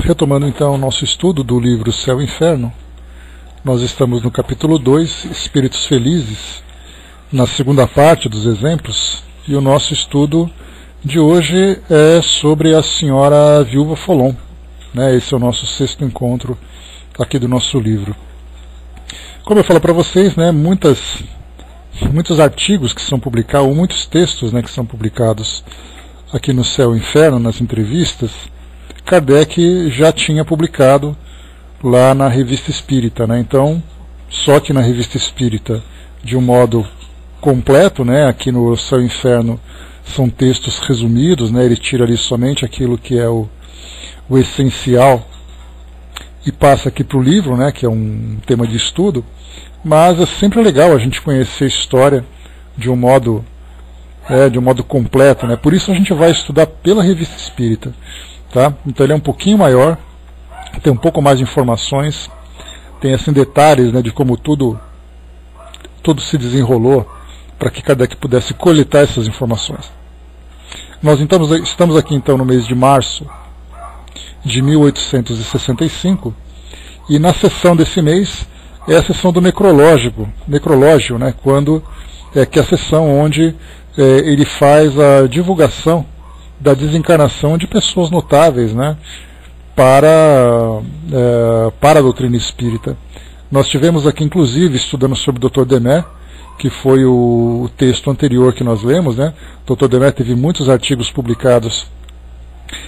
Retomando então o nosso estudo do livro Céu e Inferno, nós estamos no capítulo 2, Espíritos Felizes, na segunda parte dos exemplos, e o nosso estudo de hoje é sobre a senhora Viúva Folon. Esse é o nosso sexto encontro aqui do nosso livro. Como eu falo para vocês, muitos artigos que são publicados, ou muitos textos que são publicados aqui no Céu e Inferno, nas entrevistas, Kardec já tinha publicado lá na Revista Espírita. Então, só que na Revista Espírita, de um modo completo, aqui no Céu e Inferno são textos resumidos, ele tira ali somente aquilo que é o essencial e passa aqui para o livro, que é um tema de estudo, mas é sempre legal a gente conhecer a história de um modo completo, Por isso a gente vai estudar pela Revista Espírita, tá? Então ele é um pouquinho maior, tem um pouco mais de informações, tem assim detalhes, de como tudo se desenrolou para que Kardec pudesse coletar essas informações. Nós estamos aqui então no mês de março de 1865, e na sessão desse mês é a sessão do necrológio, quando que é a sessão onde ele faz a divulgação da desencarnação de pessoas notáveis, para a doutrina espírita. Nós tivemos aqui, inclusive, estudando sobre o Dr. Demet, que foi o texto anterior que nós lemos, O Dr. Demet teve muitos artigos publicados,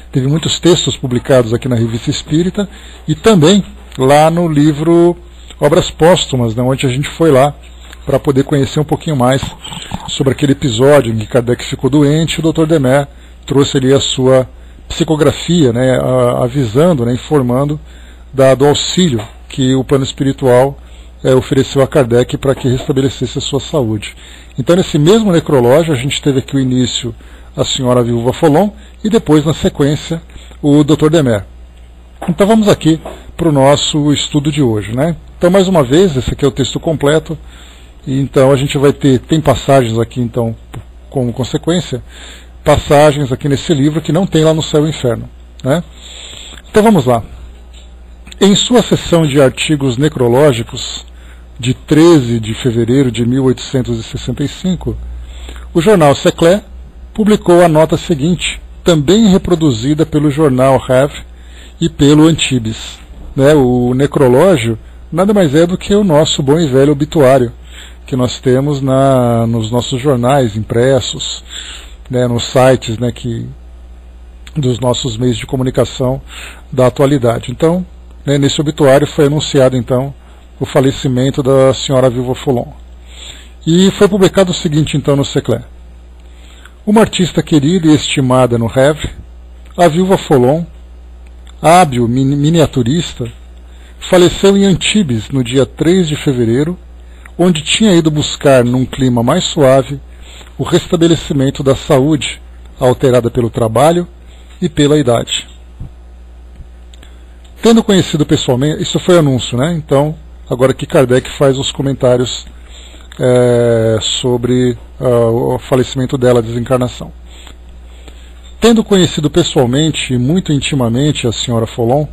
teve muitos textos publicados aqui na Revista Espírita, e também lá no livro Obras Póstumas, onde a gente foi lá para poder conhecer um pouquinho mais sobre aquele episódio em que Kardec ficou doente. O Dr. Demet trouxe ali a sua psicografia, avisando, informando do auxílio que o plano espiritual ofereceu a Kardec para que restabelecesse a sua saúde. Então, nesse mesmo necrológio, a gente teve aqui o início a senhora Viúva Folon e depois, na sequência, o Dr. Demet. Então vamos aqui para o nosso estudo de hoje, Então, mais uma vez, esse aqui é o texto completo, e então a gente vai tem passagens aqui, então, como consequência, passagens aqui nesse livro que não tem lá no Céu e Inferno, Então vamos lá. Em sua seção de artigos necrológicos, de 13 de fevereiro de 1865, o jornal Seclé publicou a nota seguinte, também reproduzida pelo jornal Rêve e pelo Antibes. O necrológio nada mais é do que o nosso bom e velho obituário, que nós temos nos nossos jornais impressos, nos sites dos nossos meios de comunicação da atualidade. Então, nesse obituário foi anunciado então o falecimento da senhora Viúva Folon. E foi publicado o seguinte então no Seclé. Uma artista querida e estimada no Rêve, a Viúva Folon, hábil miniaturista, faleceu em Antibes no dia 3 de fevereiro, onde tinha ido buscar, num clima mais suave, o restabelecimento da saúde, alterada pelo trabalho e pela idade. Tendo conhecido pessoalmente, isso foi anúncio, Então, agora que Kardec faz os comentários sobre o falecimento dela, a desencarnação. Tendo conhecido pessoalmente e muito intimamente a senhora Folon,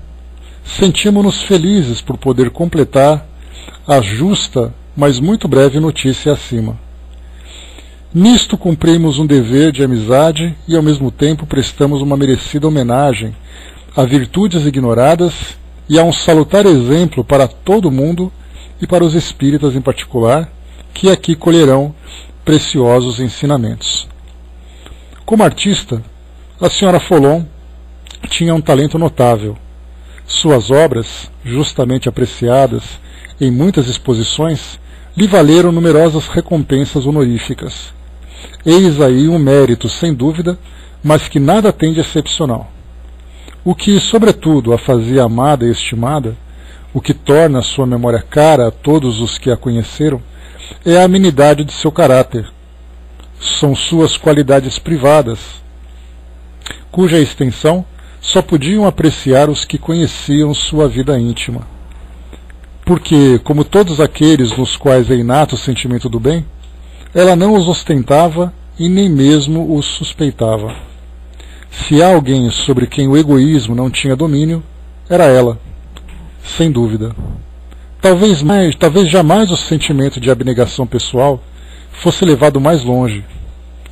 sentimos-nos felizes por poder completar a justa, mas muito breve notícia acima. Nisto cumprimos um dever de amizade e ao mesmo tempo prestamos uma merecida homenagem a virtudes ignoradas e a um salutar exemplo para todo mundo e para os espíritas em particular, que aqui colherão preciosos ensinamentos. Como artista, a senhora Folon tinha um talento notável. Suas obras, justamente apreciadas em muitas exposições, lhe valeram numerosas recompensas honoríficas. Eis aí um mérito, sem dúvida, mas que nada tem de excepcional. O que, sobretudo, a fazia amada e estimada, o que torna a sua memória cara a todos os que a conheceram, é a amenidade de seu caráter. São suas qualidades privadas, cuja extensão só podiam apreciar os que conheciam sua vida íntima. Porque, como todos aqueles nos quais é inato o sentimento do bem, ela não os ostentava e nem mesmo os suspeitava. Se há alguém sobre quem o egoísmo não tinha domínio, era ela, sem dúvida. Talvez jamais o sentimento de abnegação pessoal fosse levado mais longe.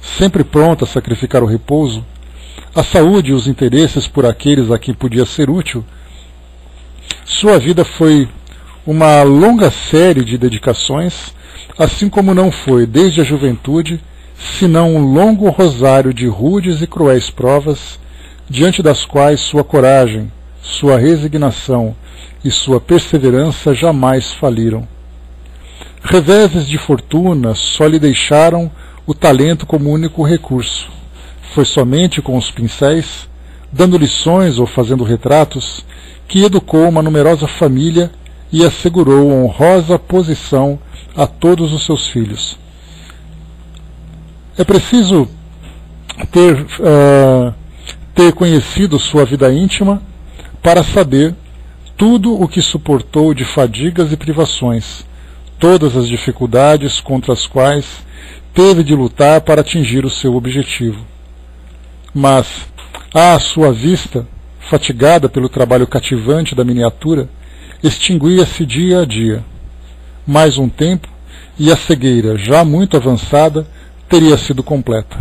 Sempre pronta a sacrificar o repouso, a saúde e os interesses por aqueles a quem podia ser útil, sua vida foi uma longa série de dedicações, assim como não foi, desde a juventude, senão um longo rosário de rudes e cruéis provas, diante das quais sua coragem, sua resignação e sua perseverança jamais faliram. Reveses de fortuna só lhe deixaram o talento como único recurso. Foi somente com os pincéis, dando lições ou fazendo retratos, que educou uma numerosa família e assegurou honrosa posição a todos os seus filhos. É preciso ter conhecido sua vida íntima para saber tudo o que suportou de fadigas e privações, todas as dificuldades contra as quais teve de lutar para atingir o seu objetivo. Mas, à sua vista, fatigada pelo trabalho cativante da miniatura, extinguia-se dia a dia. Mais um tempo, e a cegueira, já muito avançada, teria sido completa.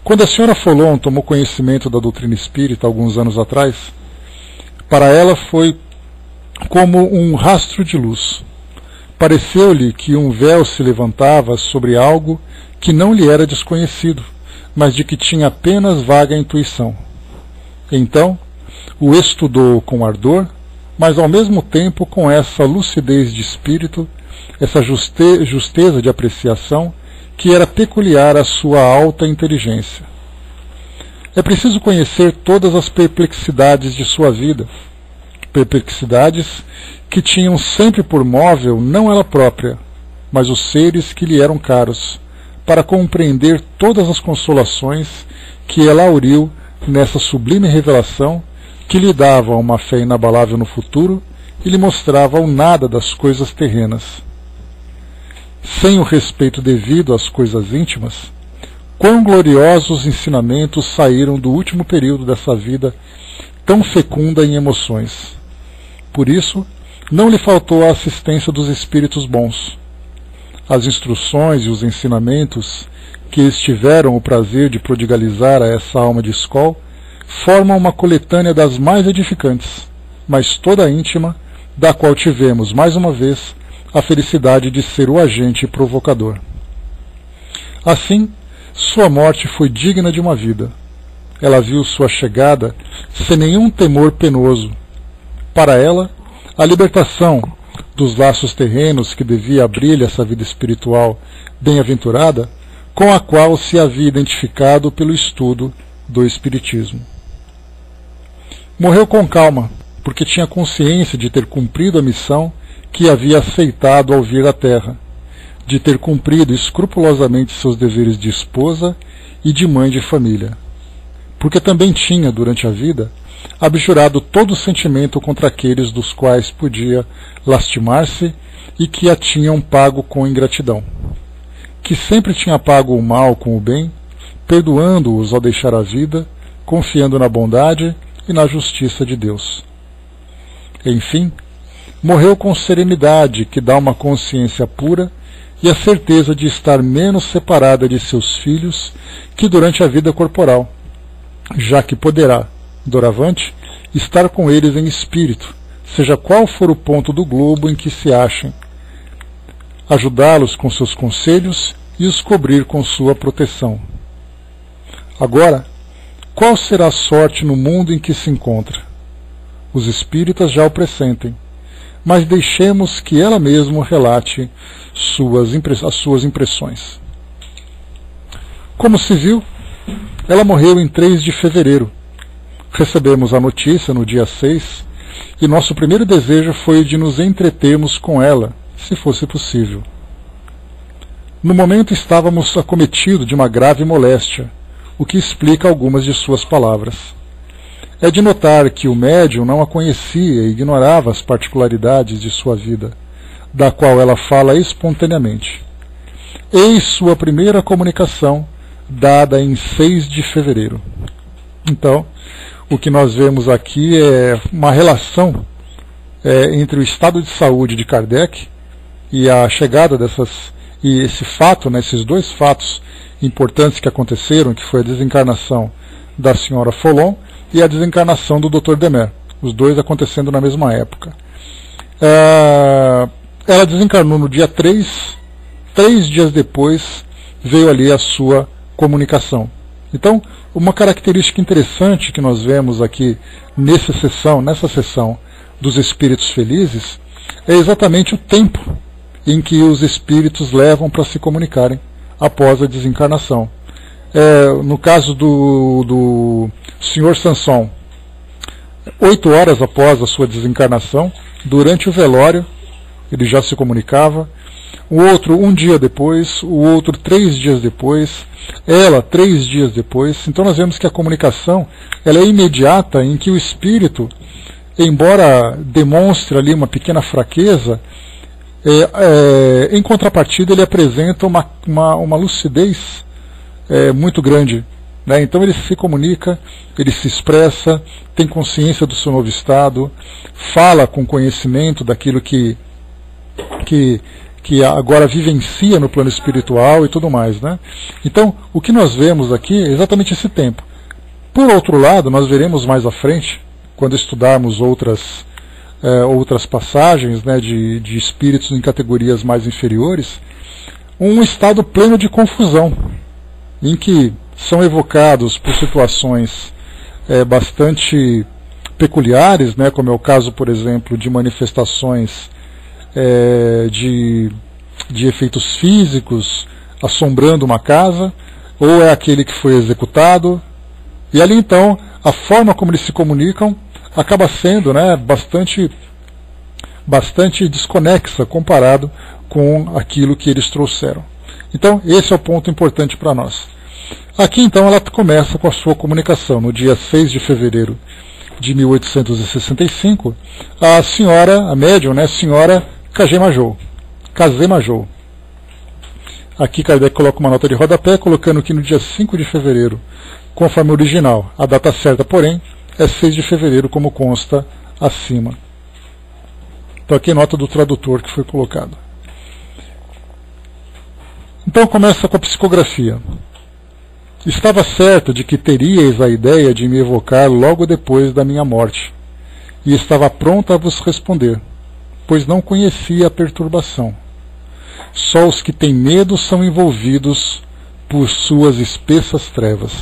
Quando a senhora Folon tomou conhecimento da doutrina espírita alguns anos atrás, para ela foi como um rastro de luz. Pareceu-lhe que um véu se levantava sobre algo que não lhe era desconhecido, mas de que tinha apenas vaga intuição. Então, o estudou com ardor, mas ao mesmo tempo com essa lucidez de espírito, essa justeza de apreciação que era peculiar à sua alta inteligência. É preciso conhecer todas as perplexidades de sua vida, perplexidades que tinham sempre por móvel não ela própria, mas os seres que lhe eram caros, para compreender todas as consolações que ela auriu nessa sublime revelação que lhe dava uma fé inabalável no futuro e lhe mostrava o nada das coisas terrenas. Sem o respeito devido às coisas íntimas, quão gloriosos ensinamentos saíram do último período dessa vida tão fecunda em emoções. Por isso, não lhe faltou a assistência dos espíritos bons. As instruções e os ensinamentos que eles tiveram o prazer de prodigalizar a essa alma de escola formam uma coletânea das mais edificantes, mas toda íntima, da qual tivemos, mais uma vez, a felicidade de ser o agente provocador. Assim, sua morte foi digna de uma vida. Ela viu sua chegada sem nenhum temor penoso. Para ela, a libertação dos laços terrenos que devia abrir-lhe essa vida espiritual bem-aventurada, com a qual se havia identificado pelo estudo do Espiritismo. Morreu com calma, porque tinha consciência de ter cumprido a missão que havia aceitado ao vir à Terra, de ter cumprido escrupulosamente seus deveres de esposa e de mãe de família, porque também tinha, durante a vida, abjurado todo sentimento contra aqueles dos quais podia lastimar-se e que a tinham pago com ingratidão, que sempre tinha pago o mal com o bem, perdoando-os ao deixar a vida, confiando na bondade e na justiça de Deus. Enfim, morreu com serenidade que dá uma consciência pura e a certeza de estar menos separada de seus filhos que durante a vida corporal, já que poderá, doravante, estar com eles em espírito, seja qual for o ponto do globo em que se achem, ajudá-los com seus conselhos e os cobrir com sua proteção. Agora, qual será a sorte no mundo em que se encontra? Os espíritas já o pressentem, mas deixemos que ela mesma relate as suas impressões. Como se viu, ela morreu em 3 de fevereiro. Recebemos a notícia no dia 6, e nosso primeiro desejo foi de nos entretermos com ela, se fosse possível. No momento estávamos acometidos de uma grave moléstia, o que explica algumas de suas palavras. É de notar que o médium não a conhecia e ignorava as particularidades de sua vida, da qual ela fala espontaneamente. Eis sua primeira comunicação, dada em 6 de fevereiro. Então, o que nós vemos aqui é uma relação entre o estado de saúde de Kardec e a chegada e esse fato, né, esses dois fatos importantes que aconteceram, que foi a desencarnação da senhora Follon e a desencarnação do Dr. Demer, os dois acontecendo na mesma época. Ela desencarnou no dia 3 dias depois veio ali a sua comunicação. Então, uma característica interessante que nós vemos aqui nessa sessão dos espíritos felizes é exatamente o tempo em que os espíritos levam para se comunicarem após a desencarnação. No caso do Sr. Sanson, 8 horas após a sua desencarnação, durante o velório, ele já se comunicava. O outro 1 dia depois, o outro 3 dias depois, ela 3 dias depois. Então nós vemos que a comunicação ela é imediata, em que o espírito, embora demonstre ali uma pequena fraqueza, em contrapartida ele apresenta uma lucidez muito grande, né? Então ele se comunica, ele se expressa, tem consciência do seu novo estado, fala com conhecimento daquilo que agora vivencia no plano espiritual e tudo mais, né? Então, o que nós vemos aqui é exatamente esse tempo. Por outro lado, nós veremos mais à frente, quando estudarmos outras passagens, né, de espíritos em categorias mais inferiores, um estado pleno de confusão, em que são evocados por situações bastante peculiares, né, como é o caso, por exemplo, de manifestações de efeitos físicos assombrando uma casa, ou é aquele que foi executado, e ali então a forma como eles se comunicam acaba sendo, né, bastante desconexa comparado com aquilo que eles trouxeram. Então esse é o ponto importante para nós. Aqui então ela começa com a sua comunicação no dia 6 de fevereiro de 1865, a senhora, a médium, né, senhora Kazemajou. Aqui Kardec coloca uma nota de rodapé, colocando que no dia 5 de fevereiro, conforme o original. A data certa, porém, é 6 de fevereiro, como consta acima. Então aqui a nota do tradutor que foi colocada. Então começa com a psicografia. Estava certa de que teríeis a ideia de me evocar logo depois da minha morte, e estava pronta a vos responder, pois não conhecia a perturbação. Só os que têm medo são envolvidos por suas espessas trevas.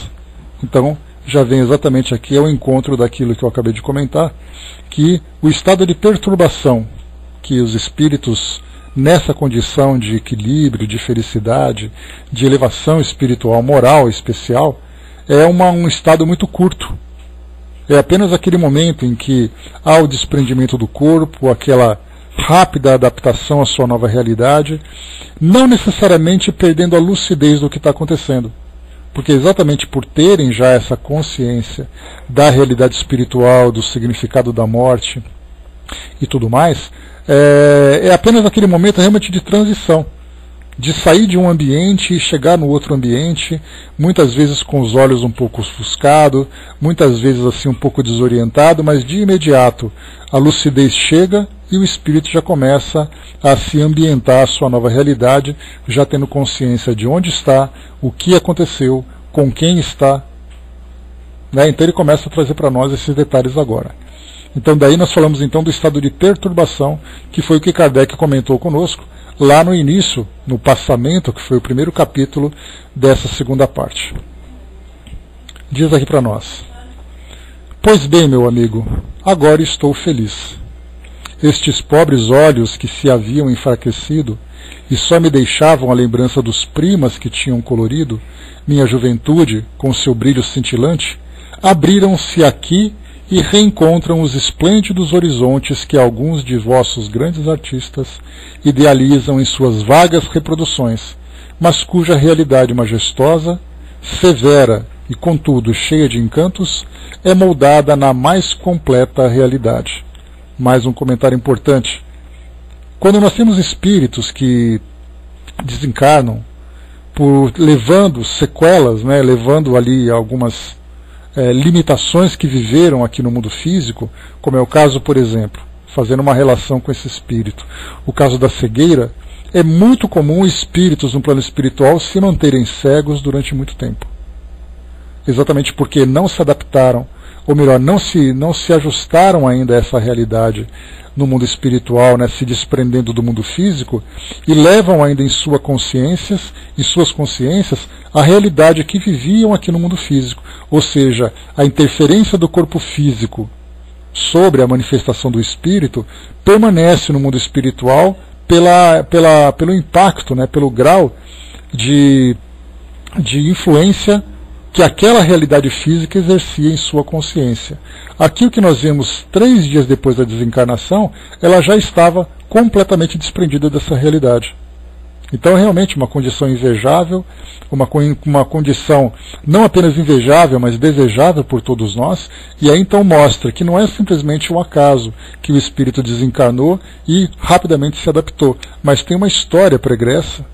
Então, já vem exatamente aqui ao encontro daquilo que eu acabei de comentar, que o estado de perturbação que os espíritos, nessa condição de equilíbrio, de felicidade, de elevação espiritual, moral especial, é um estado muito curto. É apenas aquele momento em que há o desprendimento do corpo, aquela rápida adaptação à sua nova realidade, não necessariamente perdendo a lucidez do que está acontecendo. Porque exatamente por terem já essa consciência da realidade espiritual, do significado da morte e tudo mais, é apenas aquele momento realmente de transição, de sair de um ambiente e chegar no outro ambiente, muitas vezes com os olhos um pouco ofuscados, muitas vezes assim um pouco desorientado, mas de imediato a lucidez chega e o espírito já começa a se ambientar à sua nova realidade, já tendo consciência de onde está, o que aconteceu, com quem está, né? Então ele começa a trazer para nós esses detalhes agora. Então daí nós falamos então do estado de perturbação, que foi o que Kardec comentou conosco lá no início, no passamento, que foi o primeiro capítulo dessa segunda parte. Diz aqui para nós: pois bem, meu amigo, agora estou feliz. Estes pobres olhos que se haviam enfraquecido e só me deixavam a lembrança dos primas que tinham colorido minha juventude com seu brilho cintilante, abriram-se aqui e reencontram os esplêndidos horizontes que alguns de vossos grandes artistas idealizam em suas vagas reproduções, mas cuja realidade majestosa, severa e contudo cheia de encantos, é moldada na mais completa realidade. Mais um comentário importante. Quando nós temos espíritos que desencarnam levando sequelas, né, levando ali algumas limitações que viveram aqui no mundo físico, como é o caso, por exemplo, fazendo uma relação com esse espírito, o caso da cegueira, é muito comum espíritos no plano espiritual se manterem cegos durante muito tempo. Exatamente porque não se adaptaram, ou melhor, não se ajustaram ainda a essa realidade no mundo espiritual, né, se desprendendo do mundo físico, e levam ainda em suas consciências a realidade que viviam aqui no mundo físico, ou seja, a interferência do corpo físico sobre a manifestação do espírito permanece no mundo espiritual pelo impacto, né, pelo grau de influência que aquela realidade física exercia em sua consciência. Aqui o que nós vemos 3 dias depois da desencarnação, ela já estava completamente desprendida dessa realidade. Então é realmente uma condição invejável, uma condição não apenas invejável, mas desejável por todos nós, e aí então mostra que não é simplesmente um acaso que o espírito desencarnou e rapidamente se adaptou, mas tem uma história pregressa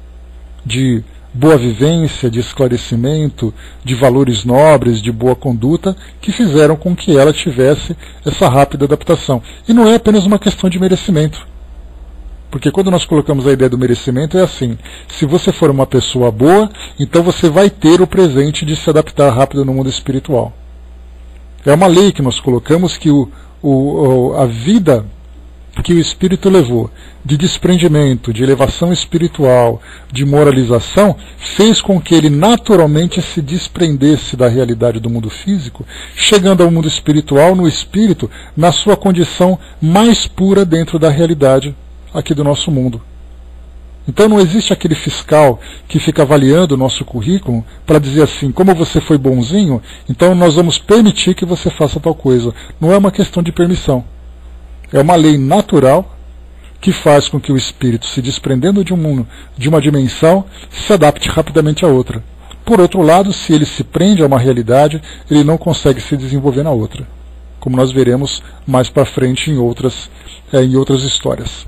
de boa vivência, de esclarecimento, de valores nobres, de boa conduta, que fizeram com que ela tivesse essa rápida adaptação. E não é apenas uma questão de merecimento. Porque quando nós colocamos a ideia do merecimento é assim, se você for uma pessoa boa, então você vai ter o presente de se adaptar rápido no mundo espiritual. É uma lei que nós colocamos que a vida que o espírito levou de desprendimento, de elevação espiritual, de moralização, fez com que ele naturalmente se desprendesse da realidade do mundo físico, chegando ao mundo espiritual, no espírito, na sua condição mais pura dentro da realidade aqui do nosso mundo. Então não existe aquele fiscal que fica avaliando o nosso currículo para dizer assim, como você foi bonzinho, então nós vamos permitir que você faça tal coisa. Não é uma questão de permissão. É uma lei natural que faz com que o espírito, se desprendendo de um mundo, de uma dimensão, se adapte rapidamente a outra. Por outro lado, se ele se prende a uma realidade, ele não consegue se desenvolver na outra, como nós veremos mais para frente em outras histórias.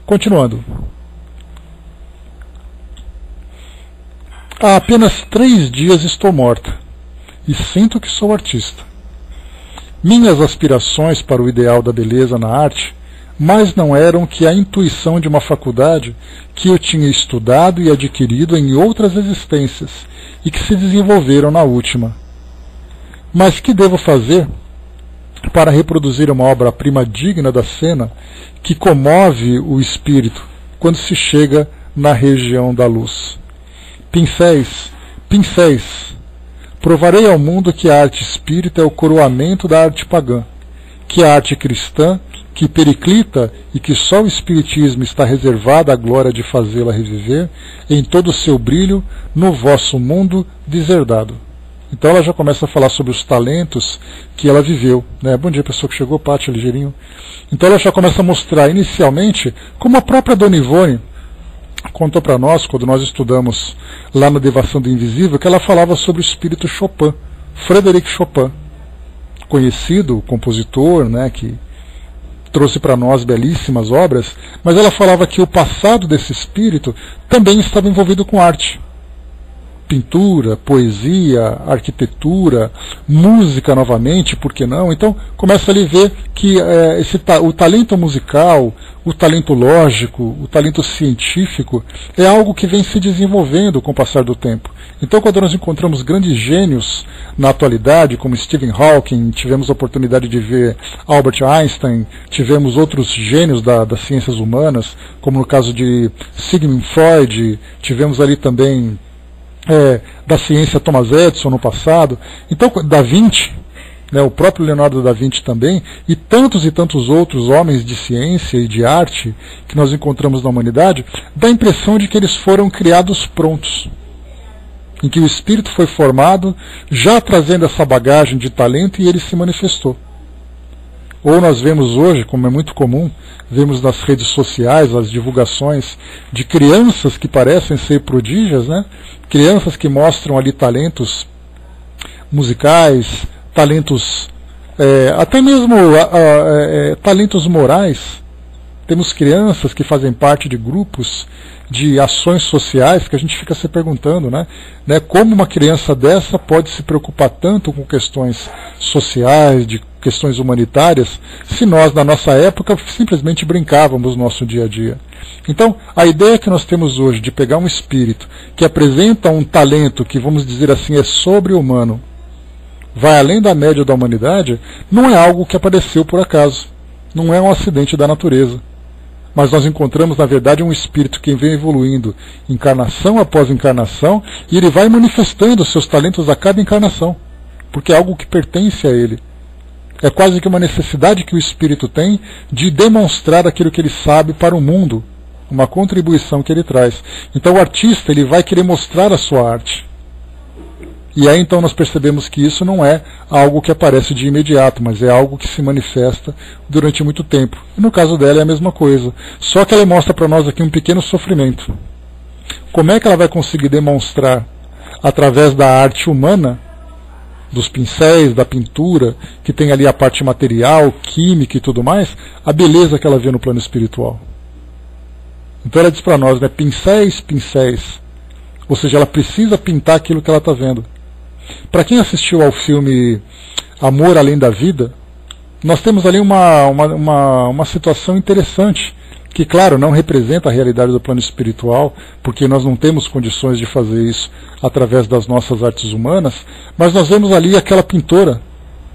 Continuando. Há apenas 3 dias estou morta, e sinto que sou artista. Minhas aspirações para o ideal da beleza na arte mais não eram que a intuição de uma faculdade que eu tinha estudado e adquirido em outras existências e que se desenvolveram na última. Mas que devo fazer para reproduzir uma obra-prima digna da cena que comove o espírito quando se chega na região da luz? Pincéis, pincéis! Provarei ao mundo que a arte espírita é o coroamento da arte pagã, que a arte cristã, que periclita e que só o espiritismo está reservada a glória de fazê-la reviver em todo o seu brilho no vosso mundo deserdado. Então ela já começa a falar sobre os talentos que ela viveu, né? Bom dia, pessoa que chegou, Pátio, ligeirinho. Então ela já começa a mostrar inicialmente como a própria Dona Ivone contou para nós, quando nós estudamos lá na Devação do Invisível, que ela falava sobre o espírito Chopin, Frédéric Chopin, conhecido compositor, né, que trouxe para nós belíssimas obras, mas ela falava que o passado desse espírito também estava envolvido com arte. Pintura, poesia, arquitetura, música novamente, por que não? Então começa ali a ver que o talento musical, o talento lógico, o talento científico é algo que vem se desenvolvendo com o passar do tempo. Então quando nós encontramos grandes gênios na atualidade, como Stephen Hawking, tivemos a oportunidade de ver Albert Einstein, tivemos outros gênios das ciências humanas, como no caso de Sigmund Freud, tivemos ali também da ciência Thomas Edison no passado, então Da Vinci, né, o próprio Leonardo da Vinci também, e tantos outros homens de ciência e de arte que nós encontramos na humanidade, dá a impressão de que eles foram criados prontos, em que o espírito foi formado já trazendo essa bagagem de talento e ele se manifestou. Ou nós vemos hoje, como é muito comum, vemos nas redes sociais as divulgações de crianças que parecem ser prodígios, né? Crianças que mostram ali talentos musicais, talentos, até mesmo talentos morais, Temos crianças que fazem parte de grupos de ações sociais que a gente fica se perguntando, né, como uma criança dessa pode se preocupar tanto com questões sociais, de questões humanitárias, se nós, na nossa época, simplesmente brincávamos no nosso dia a dia. Então, a ideia que nós temos hoje de pegar um espírito que apresenta um talento que, vamos dizer assim, é sobre-humano, vai além da média da humanidade, não é algo que apareceu por acaso, não é um acidente da natureza. Mas nós encontramos, na verdade, um espírito que vem evoluindo encarnação após encarnação, e ele vai manifestando seus talentos a cada encarnação, porque é algo que pertence a ele. É quase que uma necessidade que o espírito tem de demonstrar aquilo que ele sabe para o mundo, uma contribuição que ele traz. Então o artista, ele vai querer mostrar a sua arte. E aí então nós percebemos que isso não é algo que aparece de imediato, mas é algo que se manifesta durante muito tempo. E no caso dela é a mesma coisa. Só que ela mostra para nós aqui um pequeno sofrimento. Como é que ela vai conseguir demonstrar, através da arte humana, dos pincéis, da pintura, que tem ali a parte material, química e tudo mais, a beleza que ela vê no plano espiritual? Então ela diz para nós, pincéis, pincéis. Ou seja, ela precisa pintar aquilo que ela está vendo. Para quem assistiu ao filme Amor Além da Vida, nós temos ali uma situação interessante, que, claro, não representa a realidade do plano espiritual, porque nós não temos condições de fazer isso através das nossas artes humanas, mas nós vemos ali aquela pintora,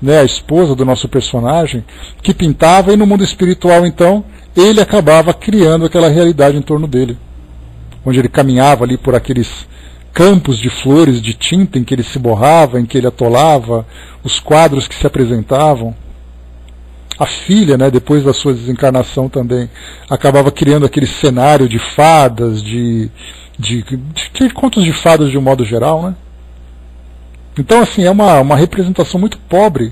a esposa do nosso personagem, que pintava, e no mundo espiritual, então, ele acabava criando aquela realidade em torno dele, onde ele caminhava ali por aqueles campos de flores de tinta em que ele se borrava, em que ele atolava, os quadros que se apresentavam. A filha, depois da sua desencarnação também, acabava criando aquele cenário de fadas, de contos de fadas de um modo geral. Então, assim, é uma representação muito pobre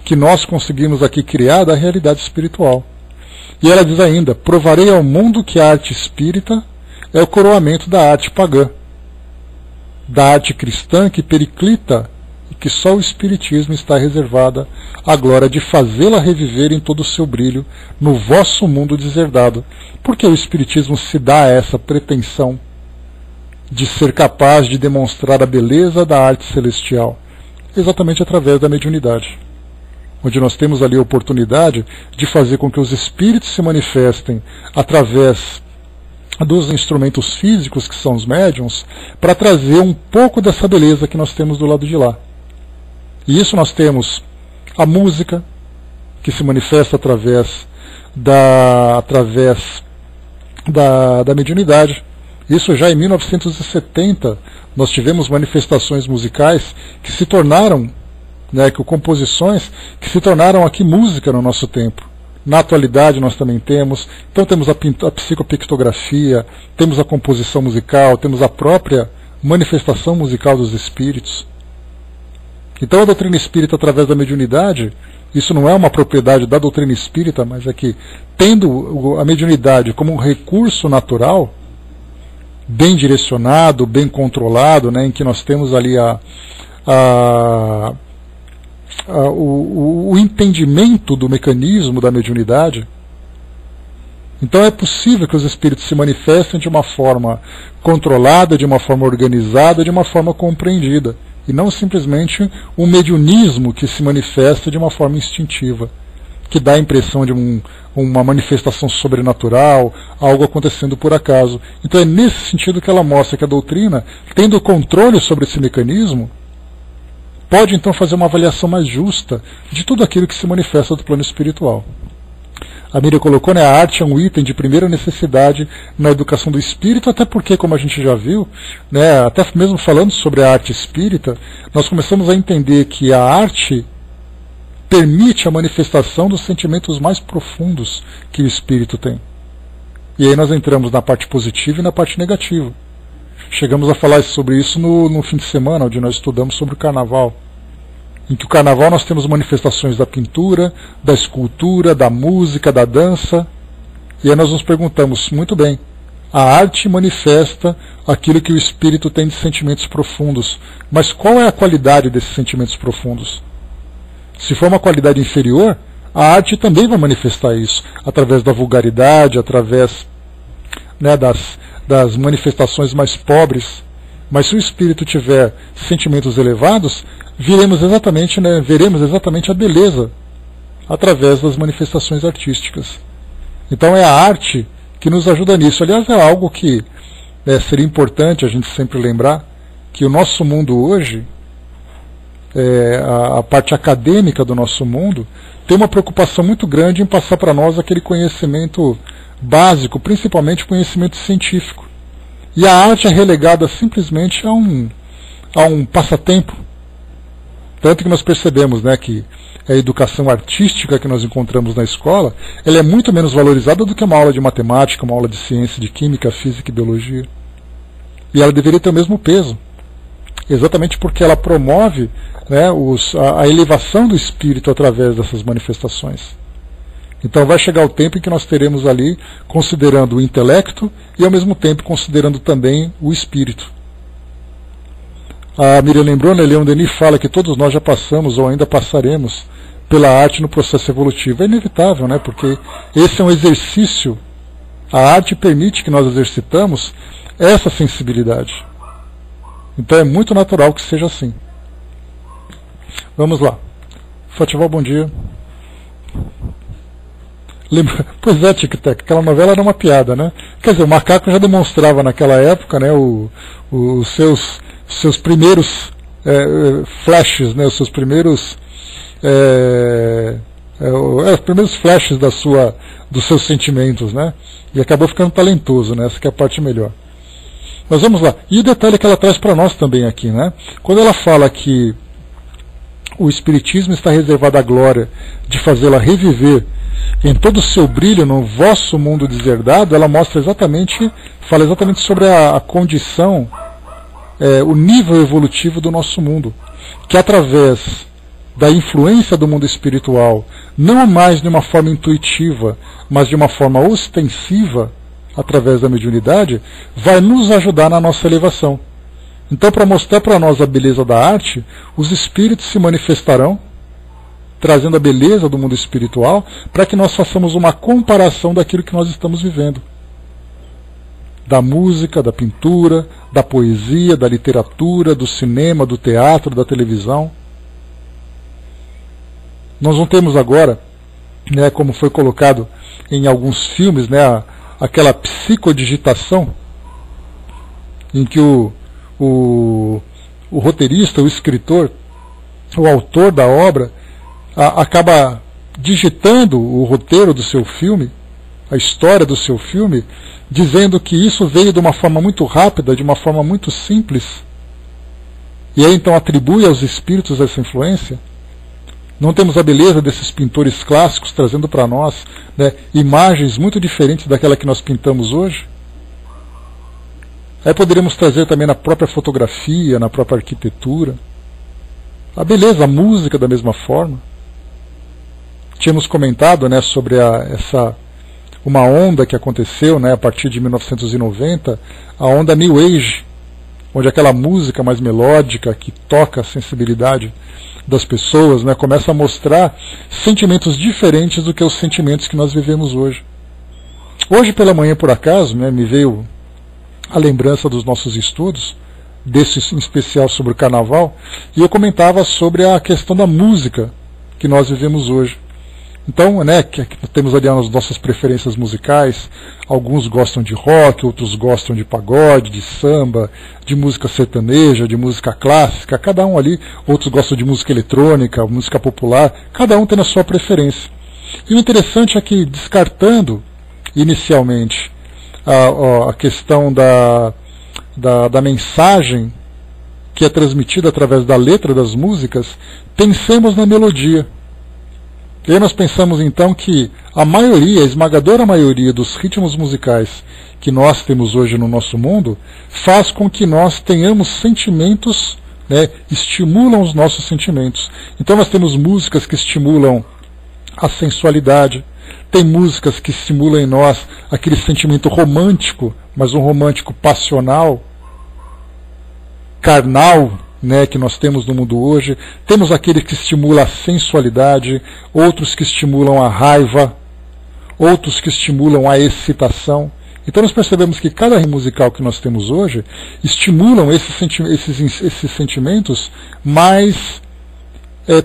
que nós conseguimos aqui criar da realidade espiritual. E ela diz ainda, provarei ao mundo que a arte espírita é o coroamento da arte pagã, da arte cristã que periclita e que só o Espiritismo está reservada à glória de fazê-la reviver em todo o seu brilho no vosso mundo deserdado. Porque o Espiritismo se dá a essa pretensão de ser capaz de demonstrar a beleza da arte celestial? Exatamente através da mediunidade, onde nós temos ali a oportunidade de fazer com que os espíritos se manifestem através dos instrumentos físicos, que são os médiuns, para trazer um pouco dessa beleza que nós temos do lado de lá. E isso nós temos a música, que se manifesta através da mediunidade. Isso já em 1970, nós tivemos manifestações musicais que se tornaram, composições que se tornaram aqui música no nosso tempo. Na atualidade nós também temos, então temos a psicopictografia, temos a composição musical, temos a própria manifestação musical dos espíritos. Então a doutrina espírita, através da mediunidade, isso não é uma propriedade da doutrina espírita, mas é que, tendo a mediunidade como um recurso natural, bem direcionado, bem controlado, em que nós temos ali o entendimento do mecanismo da mediunidade, então é possível que os espíritos se manifestem de uma forma controlada, de uma forma organizada, de uma forma compreendida, e não simplesmente um mediunismo que se manifesta de uma forma instintiva, que dá a impressão de uma manifestação sobrenatural, algo acontecendo por acaso. Então é nesse sentido que ela mostra que a doutrina, tendo controle sobre esse mecanismo, pode então fazer uma avaliação mais justa de tudo aquilo que se manifesta do plano espiritual. A Miriam colocou, a arte é um item de primeira necessidade na educação do espírito, até porque, como a gente já viu, até mesmo falando sobre a arte espírita, nós começamos a entender que a arte permite a manifestação dos sentimentos mais profundos que o espírito tem. E aí nós entramos na parte positiva e na parte negativa. Chegamos a falar sobre isso no fim de semana, onde nós estudamos sobre o carnaval. Em que o carnaval nós temos manifestações da pintura, da escultura, da música, da dança. E aí nós nos perguntamos, muito bem, a arte manifesta aquilo que o espírito tem de sentimentos profundos. Mas qual é a qualidade desses sentimentos profundos? Se for uma qualidade inferior, a arte também vai manifestar isso, através da vulgaridade, através, né, das manifestações mais pobres. Mas se o espírito tiver sentimentos elevados, veremos exatamente a beleza através das manifestações artísticas. Então é a arte que nos ajuda nisso. Aliás, é algo que seria importante a gente sempre lembrar, que o nosso mundo hoje, a parte acadêmica do nosso mundo, tem uma preocupação muito grande em passar para nós aquele conhecimento básico, principalmente conhecimento científico. E a arte é relegada simplesmente a um passatempo. Tanto que nós percebemos, né, que a educação artística que nós encontramos na escola, ela é muito menos valorizada do que uma aula de matemática, uma aula de ciência, de química, física e biologia. E ela deveria ter o mesmo peso. Exatamente porque ela promove, né, a elevação do espírito através dessas manifestações. Então vai chegar o tempo em que nós teremos ali, considerando o intelecto e ao mesmo tempo considerando também o espírito. A Miriam lembrou, né, Leon Denis fala que todos nós já passamos ou ainda passaremos pela arte no processo evolutivo. É inevitável, né, porque esse é um exercício, a arte permite que nós exercitamos essa sensibilidade. Então é muito natural que seja assim. Vamos lá. Fatival, bom dia. Lembra? Pois é, Tic Tac, aquela novela era uma piada, né? Quer dizer, o Macaco já demonstrava naquela época, né, os seus primeiros flashes, né, os seus primeiros os primeiros flashes dos seus sentimentos, né? E acabou ficando talentoso, né? Essa que é a parte melhor. Mas vamos lá. E o detalhe que ela traz para nós também aqui, né? Quando ela fala que o Espiritismo está reservado à glória de fazê-la reviver em todo o seu brilho no vosso mundo deserdado, ela fala exatamente sobre a condição, o nível evolutivo do nosso mundo, que através da influência do mundo espiritual, não mais de uma forma intuitiva, mas de uma forma ostensiva, através da mediunidade, vai nos ajudar na nossa elevação. Então, para mostrar para nós a beleza da arte, os espíritos se manifestarão, trazendo a beleza do mundo espiritual, para que nós façamos uma comparação daquilo que nós estamos vivendo. Da música, da pintura, da poesia, da literatura, do cinema, do teatro, da televisão. Nós não temos agora, né, como foi colocado em alguns filmes, né, aquela psicodigitação, em que o roteirista, o escritor, o autor da obra, acaba digitando o roteiro do seu filme, a história do seu filme, dizendo que isso veio de uma forma muito rápida, de uma forma muito simples, e aí então atribui aos espíritos essa influência. Não temos a beleza desses pintores clássicos trazendo para nós, né, imagens muito diferentes daquela que nós pintamos hoje? Aí poderíamos trazer também na própria fotografia, na própria arquitetura, a beleza, a música da mesma forma. Tínhamos comentado, né, sobre uma onda que aconteceu, né, a partir de 1990, a onda New Age, onde aquela música mais melódica que toca a sensibilidade das pessoas, né, começa a mostrar sentimentos diferentes do que os sentimentos que nós vivemos hoje. Hoje pela manhã, por acaso, né, me veio a lembrança dos nossos estudos, desse em especial sobre o carnaval, e eu comentava sobre a questão da música que nós vivemos hoje. Então, né, que temos ali as nossas preferências musicais, alguns gostam de rock, outros gostam de pagode, de samba, de música sertaneja, de música clássica, cada um ali, outros gostam de música eletrônica, música popular, cada um tem a sua preferência. E o interessante é que, descartando inicialmente a questão da mensagem que é transmitida através da letra das músicas, pensemos na melodia. E aí nós pensamos então que a esmagadora maioria dos ritmos musicais que nós temos hoje no nosso mundo faz com que nós tenhamos sentimentos, né, estimulam os nossos sentimentos. Então nós temos músicas que estimulam a sensualidade, tem músicas que estimulam em nós aquele sentimento romântico, mas um romântico passional, carnal, né, que nós temos no mundo hoje. Temos aquele que estimula a sensualidade, outros que estimulam a raiva, outros que estimulam a excitação. Então nós percebemos que cada ritmo musical que nós temos hoje estimulam esses sentimentos mais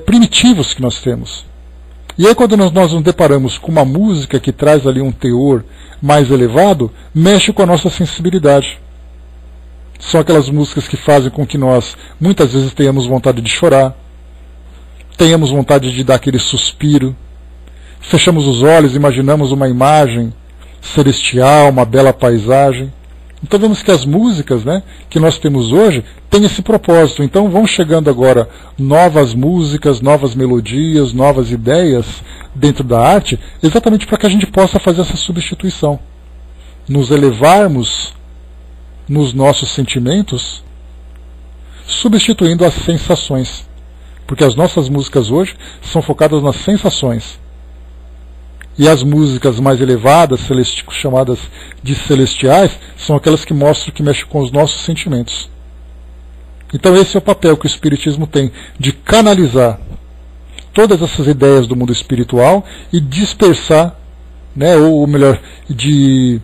primitivos que nós temos. E aí quando nós nos deparamos com uma música que traz ali um teor mais elevado, mexe com a nossa sensibilidade. São aquelas músicas que fazem com que nós muitas vezes tenhamos vontade de chorar, tenhamos vontade de dar aquele suspiro, fechamos os olhos, imaginamos uma imagem celestial, uma bela paisagem. Então vemos que as músicas, né, que nós temos hoje têm esse propósito. Então vão chegando agora novas músicas, novas melodias, novas ideias dentro da arte, exatamente para que a gente possa fazer essa substituição. Nos elevarmos nos nossos sentimentos, substituindo as sensações. Porque as nossas músicas hoje são focadas nas sensações. E as músicas mais elevadas, chamadas de celestiais, são aquelas que mostram que mexem com os nossos sentimentos. Então esse é o papel que o Espiritismo tem, de canalizar todas essas ideias do mundo espiritual e dispersar, né, ou melhor, de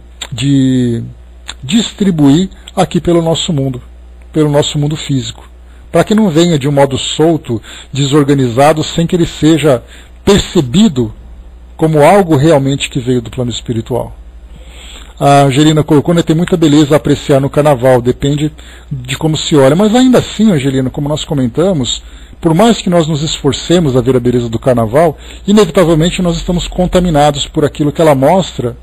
distribuir aqui pelo nosso mundo físico, para que não venha de um modo solto, desorganizado, sem que ele seja percebido como algo realmente que veio do plano espiritual. A Angelina colocou, né, tem muita beleza a apreciar no carnaval, depende de como se olha. Mas ainda assim, Angelina, como nós comentamos, por mais que nós nos esforcemos a ver a beleza do carnaval, inevitavelmente nós estamos contaminados por aquilo que ela mostra,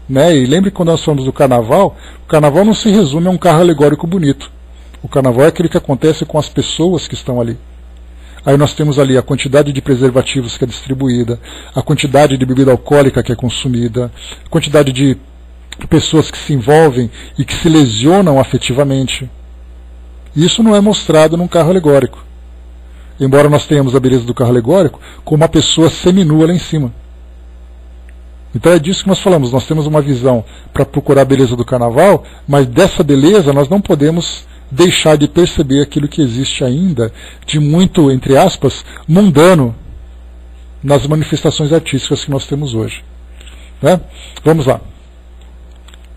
né? E lembre que quando nós falamos do carnaval, o carnaval não se resume a um carro alegórico bonito. O carnaval é aquele que acontece com as pessoas que estão ali. Aí nós temos ali a quantidade de preservativos que é distribuída, a quantidade de bebida alcoólica que é consumida, a quantidade de pessoas que se envolvem e que se lesionam afetivamente. Isso não é mostrado num carro alegórico. Embora nós tenhamos a beleza do carro alegórico, com uma pessoa seminua lá em cima. Então é disso que nós falamos, nós temos uma visão para procurar a beleza do carnaval, mas dessa beleza nós não podemos deixar de perceber aquilo que existe ainda de muito, entre aspas, mundano nas manifestações artísticas que nós temos hoje. Né? Vamos lá.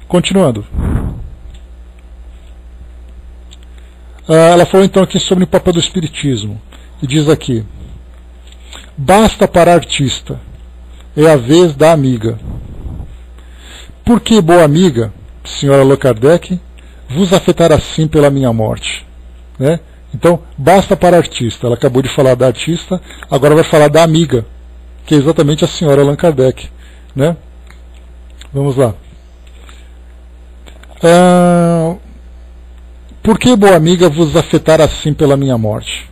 Continuando. Ela falou então aqui sobre o papel do Espiritismo. E diz aqui: basta para artista, é a vez da amiga. Por que, boa amiga, senhora Allan Kardec, vos afetar assim pela minha morte? Né? Então, basta para artista. Ela acabou de falar da artista, agora vai falar da amiga, que é exatamente a senhora Allan Kardec. Né? Vamos lá. Por que, boa amiga, vos afetar assim pela minha morte?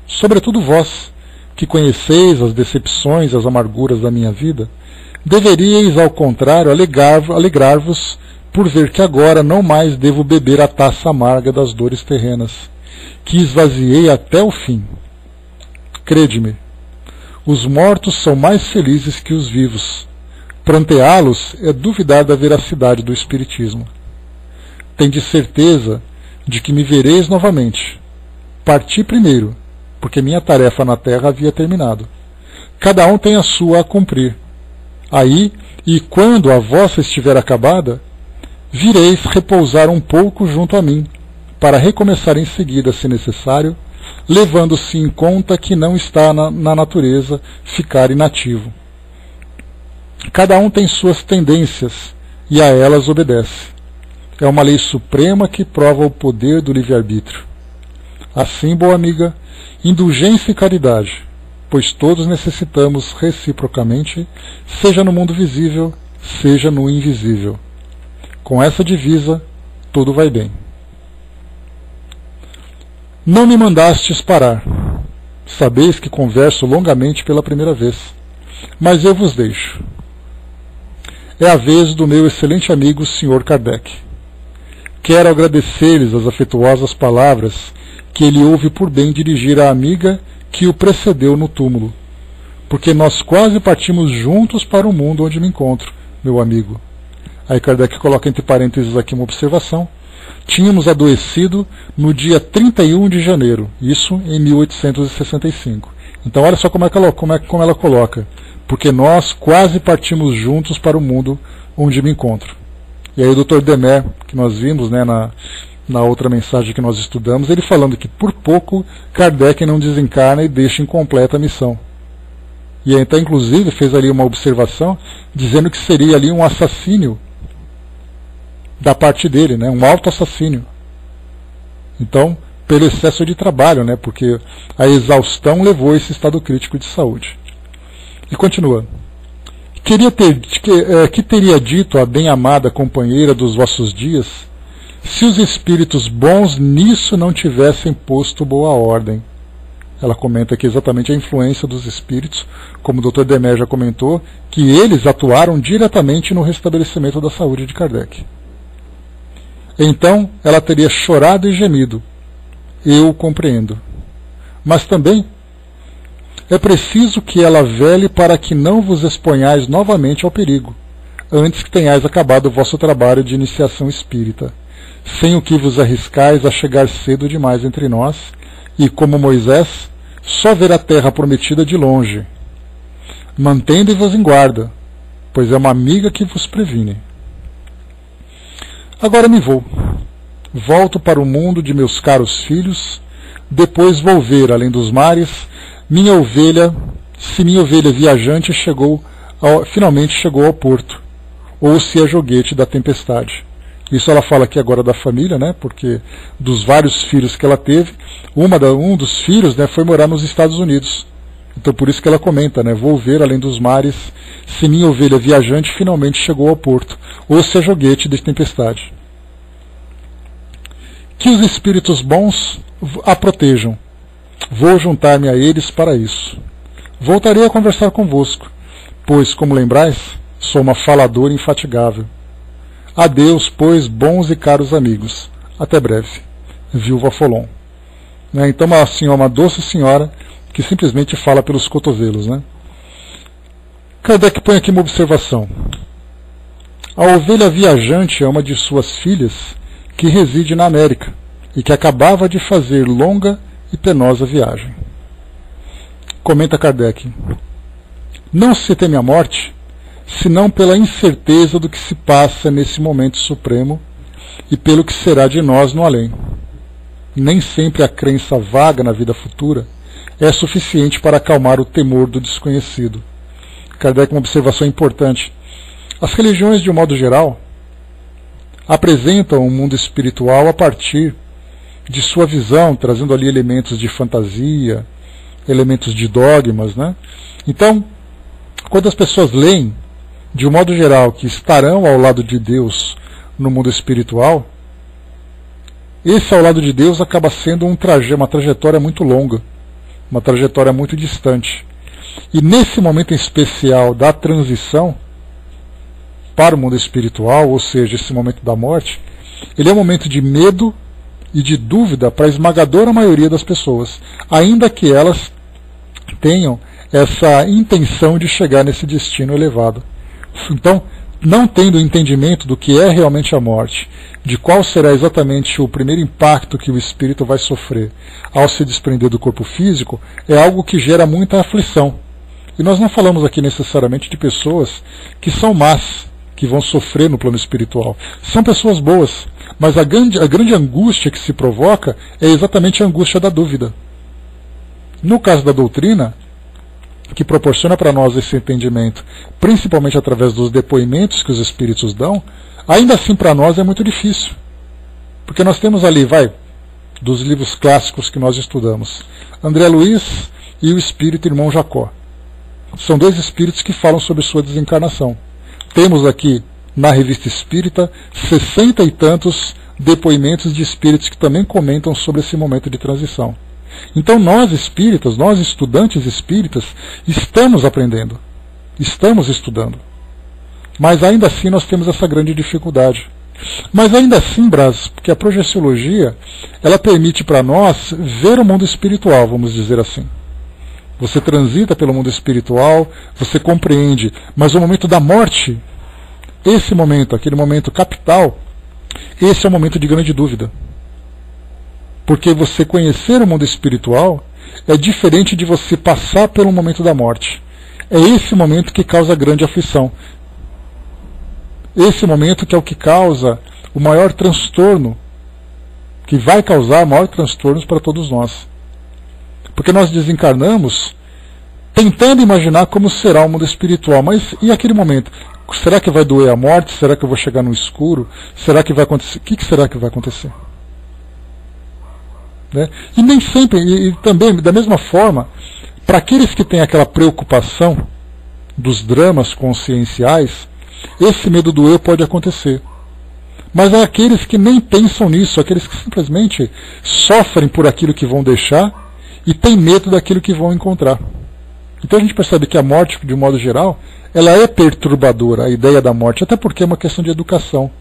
Sobretudo vós, que conheceis as decepções, as amarguras da minha vida, deveríeis, ao contrário, alegrar-vos por ver que agora não mais devo beber a taça amarga das dores terrenas, que esvaziei até o fim. Crede-me, os mortos são mais felizes que os vivos. Pranteá-los é duvidar da veracidade do Espiritismo. Tende certeza de que me vereis novamente. Parti primeiro, porque minha tarefa na terra havia terminado. Cada um tem a sua a cumprir. Aí, e quando a vossa estiver acabada, vireis repousar um pouco junto a mim, para recomeçar em seguida, se necessário, levando-se em conta que não está na natureza ficar inativo. Cada um tem suas tendências, e a elas obedece. É uma lei suprema que prova o poder do livre-arbítrio. Assim, boa amiga, indulgência e caridade, pois todos necessitamos reciprocamente, seja no mundo visível, seja no invisível. Com essa divisa, tudo vai bem. Não me mandastes parar. Sabeis que converso longamente pela primeira vez, mas eu vos deixo. É a vez do meu excelente amigo, Sr. Kardec. Quero agradecer-lhes as afetuosas palavras que ele houve por bem dirigir à amiga que o precedeu no túmulo, porque nós quase partimos juntos para o mundo onde me encontro, meu amigo. Aí Kardec coloca entre parênteses aqui uma observação. tínhamos adoecido no dia 31 de janeiro, isso em 1865. Então olha só como ela coloca, porque nós quase partimos juntos para o mundo onde me encontro. E aí o Dr. Demer, que nós vimos, né, na outra mensagem que nós estudamos, ele falando que por pouco Kardec não desencarna e deixa incompleta a missão. E então inclusive fez ali uma observação dizendo que seria ali um assassínio da parte dele, né, um auto-assassínio. Então, pelo excesso de trabalho, né, porque a exaustão levou a esse estado crítico de saúde. E continua. Que teria dito a bem-amada companheira dos vossos dias, se os espíritos bons nisso não tivessem posto boa ordem? Ela comenta aqui exatamente a influência dos espíritos, como o Dr. Demer já comentou, que eles atuaram diretamente no restabelecimento da saúde de Kardec. Então ela teria chorado e gemido. Eu o compreendo. Mas também é preciso que ela vele para que não vos exponhais novamente ao perigo, antes que tenhais acabado o vosso trabalho de iniciação espírita, sem o que vos arriscais a chegar cedo demais entre nós, e, como Moisés, só ver a terra prometida de longe. Mantende-vos em guarda, pois é uma amiga que vos previne. Agora me vou. Volto para o mundo de meus caros filhos, depois vou ver, além dos mares, minha ovelha, se minha ovelha viajante finalmente chegou ao porto, ou se é joguete da tempestade. Isso ela fala aqui agora da família, né? Porque dos vários filhos que ela teve, um dos filhos, né, foi morar nos Estados Unidos. Então por isso que ela comenta, né? Vou ver além dos mares, se minha ovelha viajante finalmente chegou ao porto, ou se é joguete de tempestade. Que os espíritos bons a protejam. Vou juntar-me a eles para isso. Voltarei a conversar convosco, pois, como lembrais, sou uma faladora infatigável. Adeus, pois, bons e caros amigos. Até breve. Viúva Folon. Né? Então uma doce senhora que simplesmente fala pelos cotovelos. Né? Kardec põe aqui uma observação. A ovelha viajante é uma de suas filhas que reside na América e que acabava de fazer longa e penosa viagem. Comenta Kardec. Não se teme a morte, senão pela incerteza do que se passa nesse momento supremo e pelo que será de nós no além. Nem sempre a crença vaga na vida futura é suficiente para acalmar o temor do desconhecido. Kardec, uma observação importante. As religiões, de um modo geral, apresentam o mundo espiritual a partir de sua visão, trazendo ali elementos de fantasia, elementos de dogmas, né? Então, quando as pessoas leem, de um modo geral, que estarão ao lado de Deus no mundo espiritual, esse ao lado de Deus acaba sendo uma trajetória muito longa, uma trajetória muito distante. E nesse momento em especial da transição para o mundo espiritual, ou seja, esse momento da morte, ele é um momento de medo e de dúvida para a esmagadora maioria das pessoas, ainda que elas tenham essa intenção de chegar nesse destino elevado. Então, não tendo entendimento do que é realmente a morte, de qual será exatamente o primeiro impacto que o espírito vai sofrer ao se desprender do corpo físico, é algo que gera muita aflição. E nós não falamos aqui necessariamente de pessoas que são más, que vão sofrer no plano espiritual. São pessoas boas, mas a grande angústia que se provoca é exatamente a angústia da dúvida. No caso da doutrina, que proporciona para nós esse entendimento, principalmente através dos depoimentos que os espíritos dão, ainda assim para nós é muito difícil. Porque nós temos ali, dos livros clássicos que nós estudamos, André Luiz e o espírito irmão Jacó. São dois espíritos que falam sobre sua desencarnação. Temos aqui, na Revista Espírita, 60 e tantos depoimentos de espíritos que também comentam sobre esse momento de transição. Então nós espíritas, nós estudantes espíritas, estamos aprendendo, estamos estudando. Mas ainda assim nós temos essa grande dificuldade. Mas ainda assim, Braz, porque a projeciologia, ela permite para nós ver o mundo espiritual, vamos dizer assim. Você transita pelo mundo espiritual, você compreende, mas o momento da morte, esse momento, aquele momento capital, esse é o momento de grande dúvida. Porque você conhecer o mundo espiritual é diferente de você passar pelo momento da morte. É esse momento que causa grande aflição. Esse momento que é o que causa o maior transtorno, que vai causar maior transtornos para todos nós. Porque nós desencarnamos tentando imaginar como será o mundo espiritual, mas e aquele momento? Será que vai doer a morte? Será que eu vou chegar no escuro? Será que vai acontecer? O que será que vai acontecer? Né? E nem sempre, e também da mesma forma, para aqueles que têm aquela preocupação dos dramas conscienciais, esse medo do eu pode acontecer. Mas há aqueles que nem pensam nisso, aqueles que simplesmente sofrem por aquilo que vão deixar e têm medo daquilo que vão encontrar. Então a gente percebe que a morte, de um modo geral, ela é perturbadora, a ideia da morte, até porque é uma questão de educação.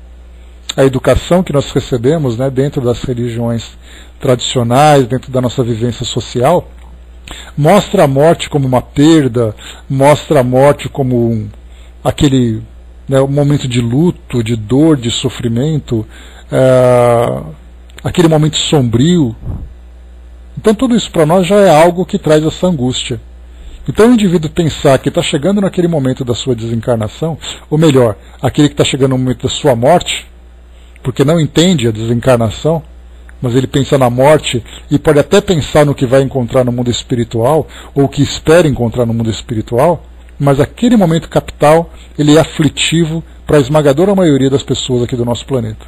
A educação que nós recebemos, né, dentro das religiões tradicionais, dentro da nossa vivência social, mostra a morte como uma perda, mostra a morte como aquele, né, um momento de luto, de dor, de sofrimento, aquele momento sombrio. Então tudo isso para nós já é algo que traz essa angústia. Então o indivíduo pensar que está chegando naquele momento da sua desencarnação, ou melhor, aquele que está chegando no momento da sua morte, porque não entende a desencarnação, mas ele pensa na morte e pode até pensar no que vai encontrar no mundo espiritual, ou que espera encontrar no mundo espiritual, mas aquele momento capital, ele é aflitivo para a esmagadora maioria das pessoas aqui do nosso planeta.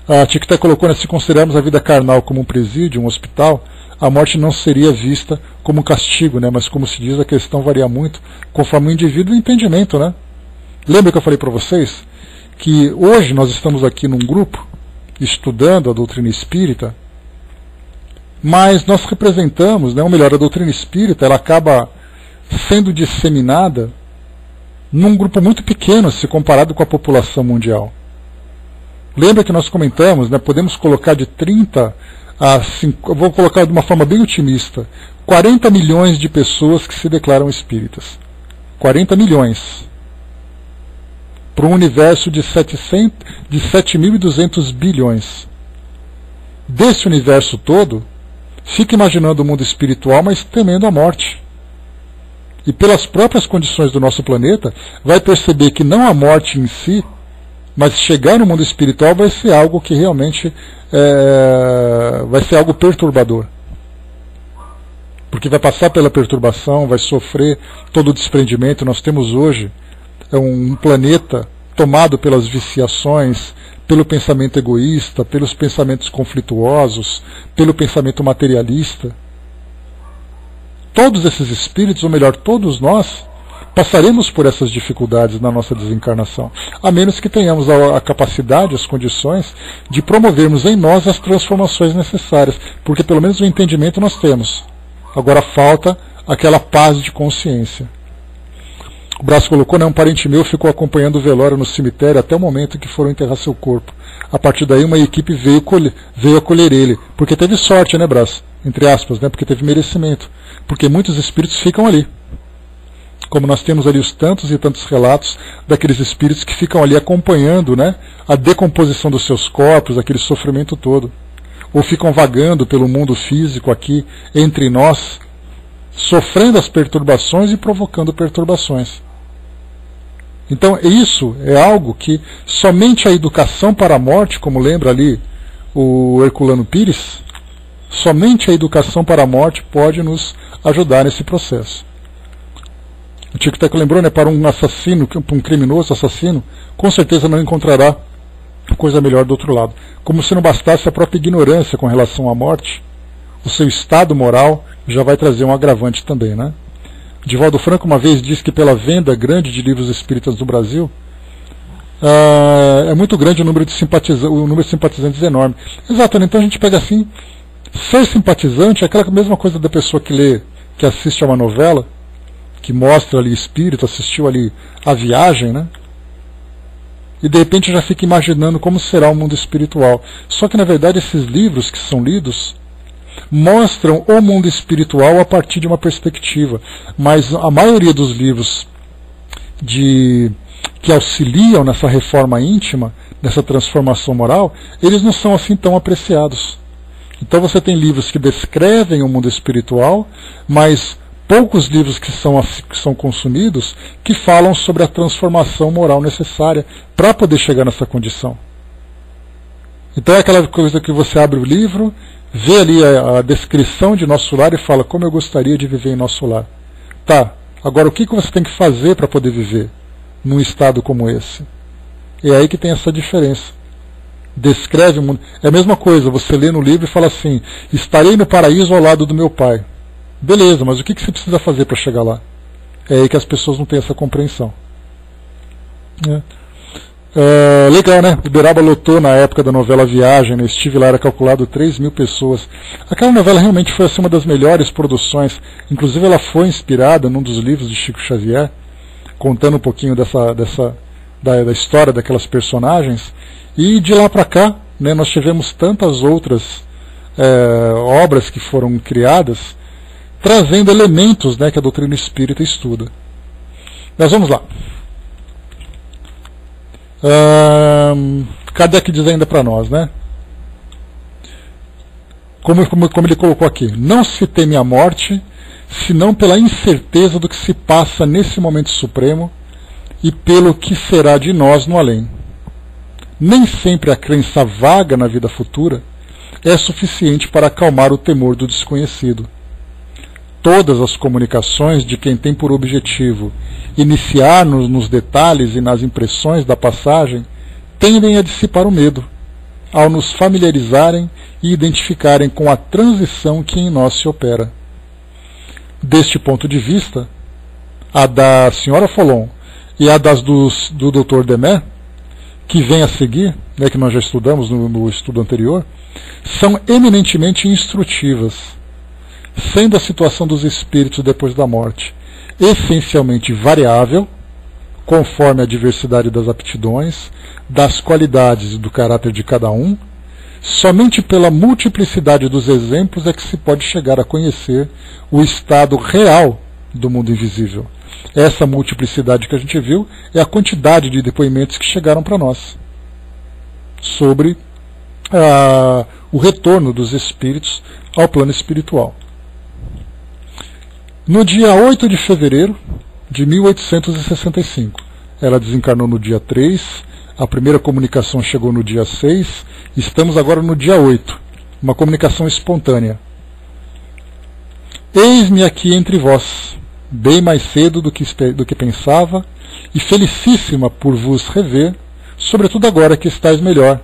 A Tiquité colocou, né, se considerarmos a vida carnal como um presídio, um hospital, a morte não seria vista como um castigo, né, mas como se diz, a questão varia muito conforme o indivíduo e o entendimento. Né? Lembra que eu falei para vocês que hoje nós estamos aqui num grupo estudando a doutrina espírita, mas nós representamos, né, ou melhor, a doutrina espírita ela acaba sendo disseminada num grupo muito pequeno se comparado com a população mundial. Lembra que nós comentamos, né, podemos colocar de 30 a 5, eu vou colocar de uma forma bem otimista, 40 milhões de pessoas que se declaram espíritas. 40 milhões. Para um universo de 7.200 bilhões. Desse universo todo, fica imaginando o mundo espiritual, mas temendo a morte. E pelas próprias condições do nosso planeta, vai perceber que não a morte em si, mas chegar no mundo espiritual vai ser algo que realmente vai ser algo perturbador. Porque vai passar pela perturbação, vai sofrer todo o desprendimento. Nós temos hoje um planeta tomado pelas viciações, pelo pensamento egoísta, pelos pensamentos conflituosos, pelo pensamento materialista. Todos esses espíritos, ou melhor, todos nós, passaremos por essas dificuldades na nossa desencarnação, a menos que tenhamos a capacidade, as condições de promovermos em nós as transformações necessárias, porque pelo menos o entendimento nós temos. Agora falta aquela paz de consciência. O Brás colocou, né, um parente meu ficou acompanhando o velório no cemitério até o momento que foram enterrar seu corpo. A partir daí uma equipe veio acolher ele, porque teve sorte, né, Brás? Entre aspas, né, porque teve merecimento. Porque muitos espíritos ficam ali. Como nós temos ali os tantos e tantos relatos daqueles espíritos que ficam ali acompanhando, né, a decomposição dos seus corpos, aquele sofrimento todo. Ou ficam vagando pelo mundo físico aqui, entre nós, sofrendo as perturbações e provocando perturbações. Então isso é algo que somente a educação para a morte, como lembra ali o Herculano Pires, somente a educação para a morte pode nos ajudar nesse processo. O Tico Teco lembrou, né, para um assassino, para um criminoso assassino, com certeza não encontrará coisa melhor do outro lado. Como se não bastasse a própria ignorância com relação à morte, o seu estado moral já vai trazer um agravante também, né? Divaldo Franco uma vez disse que pela venda grande de livros espíritas no Brasil, é muito grande o número de simpatizantes enorme. Exato, né? Então a gente pega assim, ser simpatizante é aquela mesma coisa da pessoa que lê, que assiste a uma novela, que mostra ali espírito, assistiu ali A Viagem, né? E de repente já fica imaginando como será o mundo espiritual. Só que na verdade esses livros que são lidos mostram o mundo espiritual a partir de uma perspectiva, mas a maioria dos livros de que auxiliam nessa reforma íntima, nessa transformação moral, eles não são assim tão apreciados. Então você tem livros que descrevem o mundo espiritual, mas poucos livros que são consumidos que falam sobre a transformação moral necessária para poder chegar nessa condição. Então é aquela coisa que você abre o livro, vê ali a descrição de nosso lar e fala: como eu gostaria de viver em nosso lar. Tá, agora o que você tem que fazer para poder viver num estado como esse? É aí que tem essa diferença. Descreve o mundo. É a mesma coisa, você lê no livro e fala assim: estarei no paraíso ao lado do meu pai. Beleza, mas o que você precisa fazer para chegar lá? É aí que as pessoas não têm essa compreensão. Legal, né? Uberaba lotou na época da novela Viagem, né? Estive lá, era calculado 3.000 pessoas. Aquela novela realmente foi assim, uma das melhores produções. Inclusive ela foi inspirada num dos livros de Chico Xavier, contando um pouquinho da história daquelas personagens. E de lá para cá, né, nós tivemos tantas outras obras que foram criadas, trazendo elementos, né, que a doutrina espírita estuda. Mas vamos lá. Kardec diz ainda para nós, né? Como ele colocou aqui: não se teme a morte, senão pela incerteza do que se passa nesse momento supremo e pelo que será de nós no além. Nem sempre a crença vaga na vida futura é suficiente para acalmar o temor do desconhecido. Todas as comunicações de quem tem por objetivo iniciar-nos nos detalhes e nas impressões da passagem tendem a dissipar o medo, ao nos familiarizarem e identificarem com a transição que em nós se opera. Deste ponto de vista, a da Sra. Folon e a do Dr. Demet, que vem a seguir, né, que nós já estudamos no estudo anterior, são eminentemente instrutivas, sendo a situação dos espíritos depois da morte essencialmente variável, conforme a diversidade das aptidões, das qualidades e do caráter de cada um. Somente pela multiplicidade dos exemplos é que se pode chegar a conhecer o estado real do mundo invisível. Essa multiplicidade que a gente viu é a quantidade de depoimentos que chegaram para nós sobre o retorno dos espíritos ao plano espiritual. No dia 8 de fevereiro de 1865, ela desencarnou no dia 3, a primeira comunicação chegou no dia 6, estamos agora no dia 8, uma comunicação espontânea. Eis-me aqui entre vós, bem mais cedo do que pensava, e felicíssima por vos rever, sobretudo agora que estáis melhor,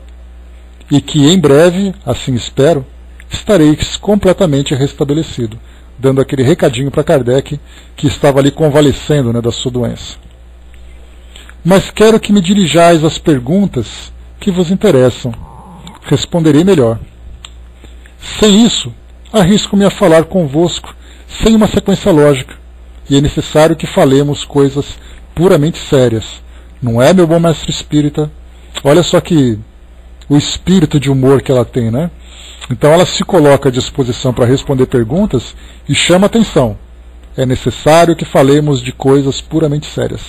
e que em breve, assim espero, estareis completamente restabelecido, dando aquele recadinho para Kardec, que estava ali convalescendo, né, da sua doença. Mas quero que me dirijais as perguntas que vos interessam. Responderei melhor. Sem isso, arrisco-me a falar convosco sem uma sequência lógica, e é necessário que falemos coisas puramente sérias. Não é, meu bom mestre espírita? Olha só que o espírito de humor que ela tem, né? Então ela se coloca à disposição para responder perguntas e chama atenção. É necessário que falemos de coisas puramente sérias.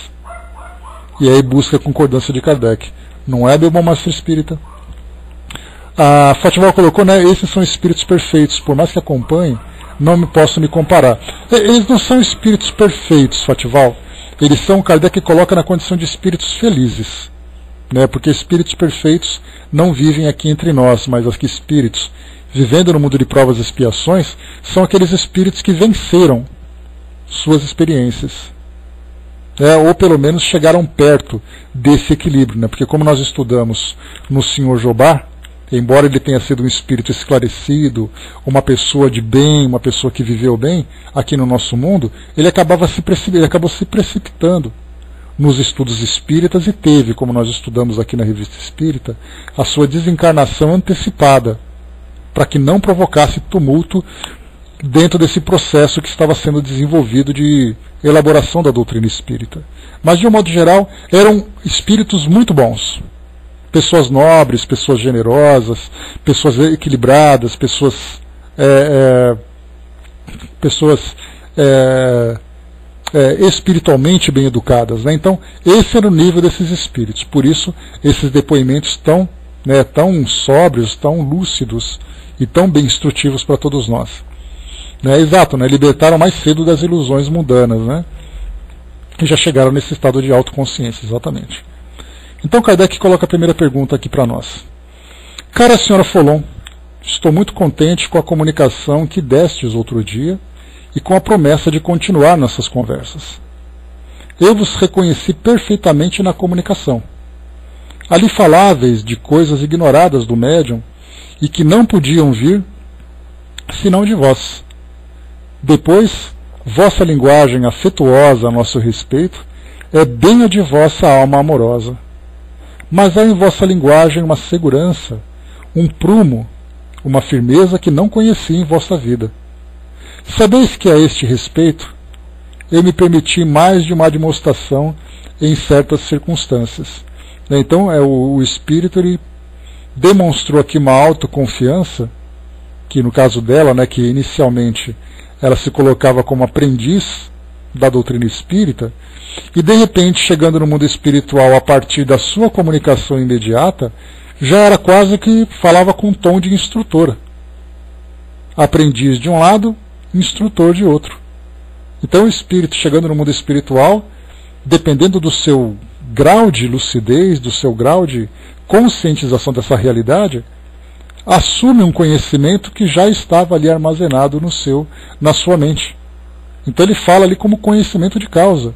E aí busca a concordância de Kardec. Não é, meu bom mestre espírita? A Fátima colocou, né? Esses são espíritos perfeitos. Por mais que acompanhem, não posso me comparar. Eles não são espíritos perfeitos, Fatival. Eles são, Kardec coloca na condição de espíritos felizes, né? Porque espíritos perfeitos não vivem aqui entre nós, mas aqui espíritos vivendo no mundo de provas e expiações são aqueles espíritos que venceram suas experiências, ou pelo menos chegaram perto desse equilíbrio, né? Porque como nós estudamos no Sr. Jobá, embora ele tenha sido um espírito esclarecido, uma pessoa de bem, uma pessoa que viveu bem aqui no nosso mundo, ele acabou se precipitando nos estudos espíritas e teve, como nós estudamos aqui na Revista Espírita, a sua desencarnação antecipada, para que não provocasse tumulto dentro desse processo que estava sendo desenvolvido de elaboração da doutrina espírita. Mas, de um modo geral, eram espíritos muito bons. Pessoas nobres, pessoas generosas, pessoas equilibradas, pessoas espiritualmente bem educadas, né? Então, esse era o nível desses espíritos. Por isso, esses depoimentos tão sóbrios, tão lúcidos e tão bem instrutivos para todos nós. Exato, né? Libertaram mais cedo das ilusões mundanas, né? E já chegaram nesse estado de autoconsciência, exatamente. Então Kardec coloca a primeira pergunta aqui para nós. Cara senhora Folon, estou muito contente com a comunicação que destes outro dia e com a promessa de continuar nossas conversas. Eu vos reconheci perfeitamente na comunicação. Ali faláveis de coisas ignoradas do médium e que não podiam vir senão de vós. Depois, vossa linguagem afetuosa a nosso respeito é bem a de vossa alma amorosa. Mas há em vossa linguagem uma segurança, um prumo, uma firmeza que não conheci em vossa vida. Sabeis que a este respeito eu me permiti mais de uma demonstração em certas circunstâncias. Então o espírito ele demonstrou aqui uma autoconfiança, que no caso dela, né, que inicialmente ela se colocava como aprendiz da doutrina espírita, e de repente, chegando no mundo espiritual a partir da sua comunicação imediata, já era quase que falava com um tom de instrutora. Aprendiz de um lado, instrutor de outro. Então o espírito, chegando no mundo espiritual, dependendo do seu grau de lucidez, do seu grau de conscientização dessa realidade, assume um conhecimento que já estava ali armazenado na sua mente. Então ele fala ali como conhecimento de causa.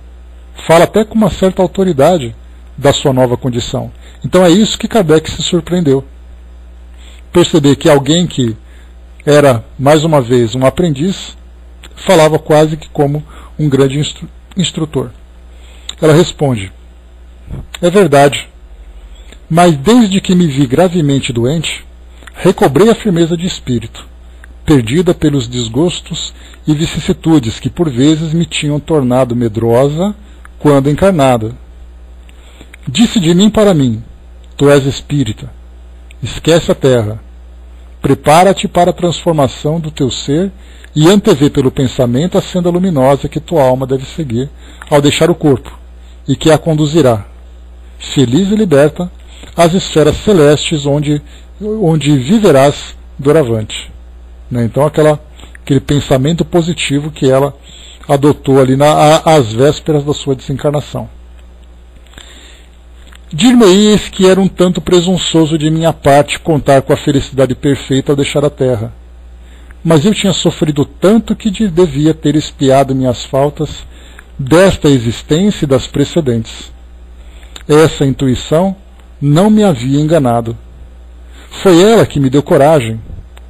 Fala até com uma certa autoridade da sua nova condição. Então é isso que Kardec se surpreendeu. Perceber que alguém que era, mais uma vez, um aprendiz, falava quase que como um grande instrutor. Ela responde: é verdade, mas desde que me vi gravemente doente, recobrei a firmeza de espírito, perdida pelos desgostos e vicissitudes que por vezes me tinham tornado medrosa quando encarnada. Disse de mim para mim: tu és espírita, esquece a terra, prepara-te para a transformação do teu ser e antevê pelo pensamento a senda luminosa que tua alma deve seguir ao deixar o corpo, e que a conduzirá, feliz e liberta, às esferas celestes onde viverás doravante. Então aquele pensamento positivo que ela adotou ali às vésperas da sua desencarnação. Dir-me-eis que era um tanto presunçoso de minha parte contar com a felicidade perfeita ao deixar a terra, mas eu tinha sofrido tanto que devia ter expiado minhas faltas desta existência e das precedentes. Essa intuição não me havia enganado. Foi ela que me deu coragem,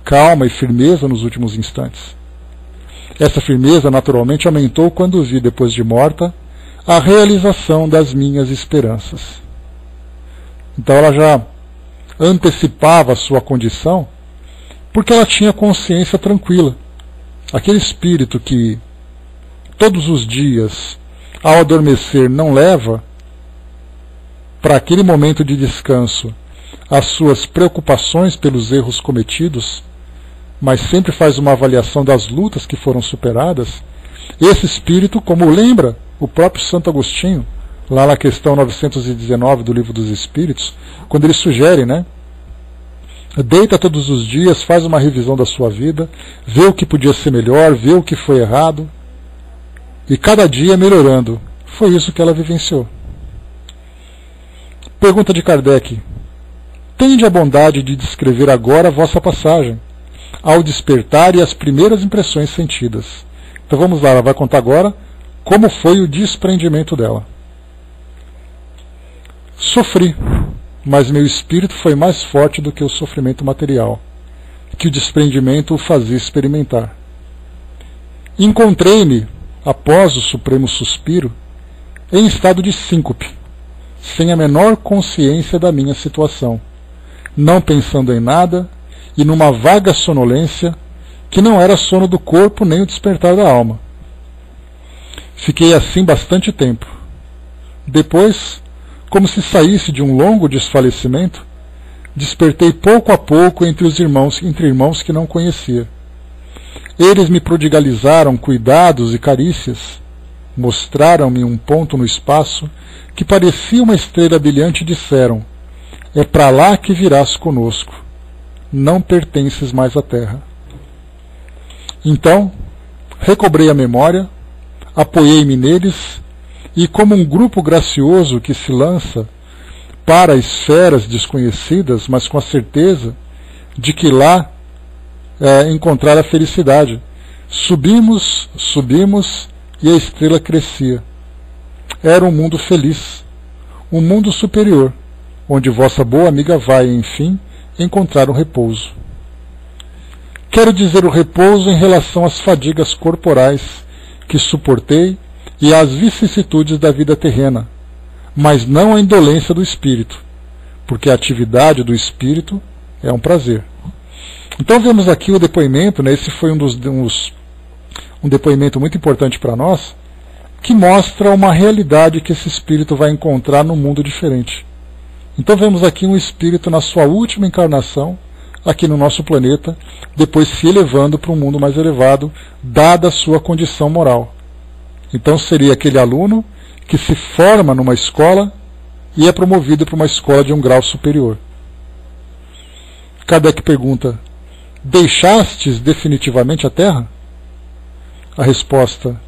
calma e firmeza nos últimos instantes. Essa firmeza naturalmente aumentou quando vi, depois de morta, a realização das minhas esperanças. Então ela já antecipava a sua condição, porque ela tinha consciência tranquila. Aquele espírito que todos os dias, ao adormecer, não leva para aquele momento de descanso as suas preocupações pelos erros cometidos, mas sempre faz uma avaliação das lutas que foram superadas, esse espírito, como lembra o próprio Santo Agostinho, lá na questão 919 do Livro dos Espíritos, quando ele sugere, deita todos os dias, faz uma revisão da sua vida, vê o que podia ser melhor, vê o que foi errado, e cada dia melhorando. Foi isso que ela vivenciou. Pergunta de Kardec: tende a bondade de descrever agora a vossa passagem, ao despertar e as primeiras impressões sentidas. Então vamos lá, ela vai contar agora como foi o desprendimento dela. Sofri, mas meu espírito foi mais forte do que o sofrimento material, que o desprendimento o fazia experimentar. Encontrei-me, após o supremo suspiro, em estado de síncope, sem a menor consciência da minha situação, não pensando em nada e numa vaga sonolência que não era sono do corpo nem o despertar da alma. Fiquei assim bastante tempo. Depois, como se saísse de um longo desfalecimento, despertei pouco a pouco entre irmãos que não conhecia. Eles me prodigalizaram cuidados e carícias, mostraram-me um ponto no espaço que parecia uma estrela brilhante e disseram: é para lá que virás conosco, não pertences mais à Terra. Então, recobrei a memória, apoiei-me neles, e como um grupo gracioso que se lança para esferas desconhecidas, mas com a certeza de que lá encontrar a felicidade, subimos, e a estrela crescia. Era um mundo feliz, um mundo superior, onde vossa boa amiga vai, enfim, encontrar um repouso. Quero dizer o repouso em relação às fadigas corporais que suportei e às vicissitudes da vida terrena, mas não a indolência do espírito, porque a atividade do espírito é um prazer. Então vemos aqui o depoimento, né? Esse foi um depoimento muito importante para nós, que mostra uma realidade que esse espírito vai encontrar num mundo diferente. Então vemos aqui um espírito na sua última encarnação, aqui no nosso planeta, depois se elevando para um mundo mais elevado, dada a sua condição moral. Então seria aquele aluno que se forma numa escola e é promovido para uma escola de um grau superior. Kardec pergunta: deixastes definitivamente a Terra? A resposta: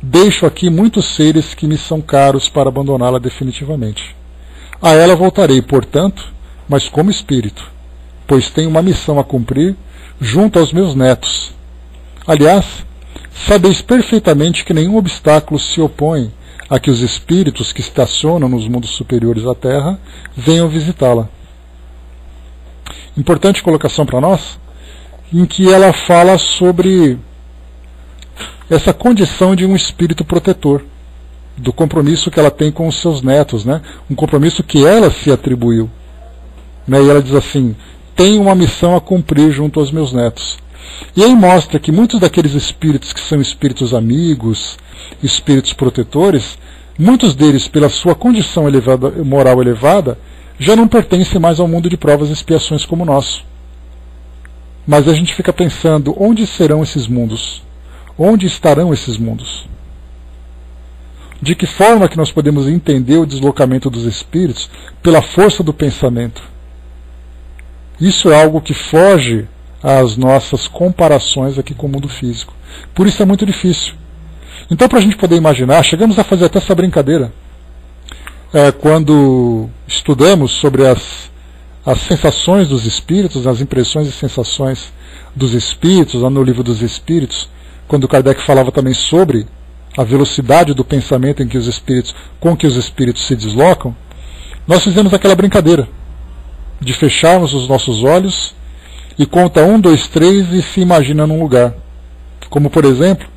deixo aqui muitos seres que me são caros para abandoná-la definitivamente. A ela voltarei, portanto, mas como espírito, pois tenho uma missão a cumprir junto aos meus netos. Aliás, sabeis perfeitamente que nenhum obstáculo se opõe a que os espíritos que estacionam nos mundos superiores à Terra venham visitá-la. Importante colocação para nós, em que ela fala sobre essa condição de um espírito protetor, do compromisso que ela tem com os seus netos, né? Um compromisso que ela se atribuiu. Né? E ela diz assim: tenho uma missão a cumprir junto aos meus netos. E aí mostra que muitos daqueles espíritos que são espíritos amigos, espíritos protetores, muitos deles, pela sua condição moral elevada, já não pertencem mais ao mundo de provas e expiações como o nosso. Mas a gente fica pensando: onde serão esses mundos? Onde estarão esses mundos? De que forma que nós podemos entender o deslocamento dos espíritos? Pela força do pensamento. Isso é algo que foge às nossas comparações aqui com o mundo físico. Por isso é muito difícil. Então, para a gente poder imaginar, chegamos a fazer até essa brincadeira. Quando estudamos sobre as sensações dos espíritos, as impressões e sensações dos espíritos, lá no Livro dos Espíritos, quando Kardec falava também sobre a velocidade do pensamento com que os espíritos se deslocam, nós fizemos aquela brincadeira de fecharmos os nossos olhos e conta 1, 2, 3 e se imagina num lugar. Como, por exemplo,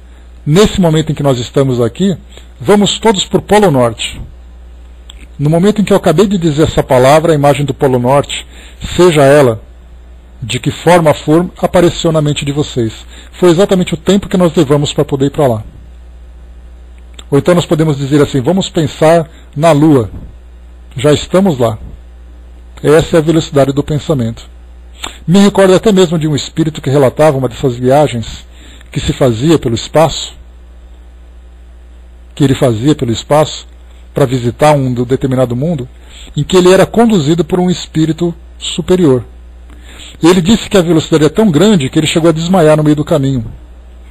nesse momento em que nós estamos aqui, vamos todos para o Polo Norte. No momento em que eu acabei de dizer essa palavra, a imagem do Polo Norte, seja ela de que forma for, apareceu na mente de vocês. Foi exatamente o tempo que nós levamos para poder ir para lá. Ou então nós podemos dizer assim: vamos pensar na Lua. Já estamos lá. Essa é a velocidade do pensamento. Me recordo até mesmo de um espírito que relatava uma dessas viagens que se fazia pelo espaço, para visitar um determinado mundo, em que ele era conduzido por um espírito superior. Ele disse que a velocidade é tão grande que ele chegou a desmaiar no meio do caminho.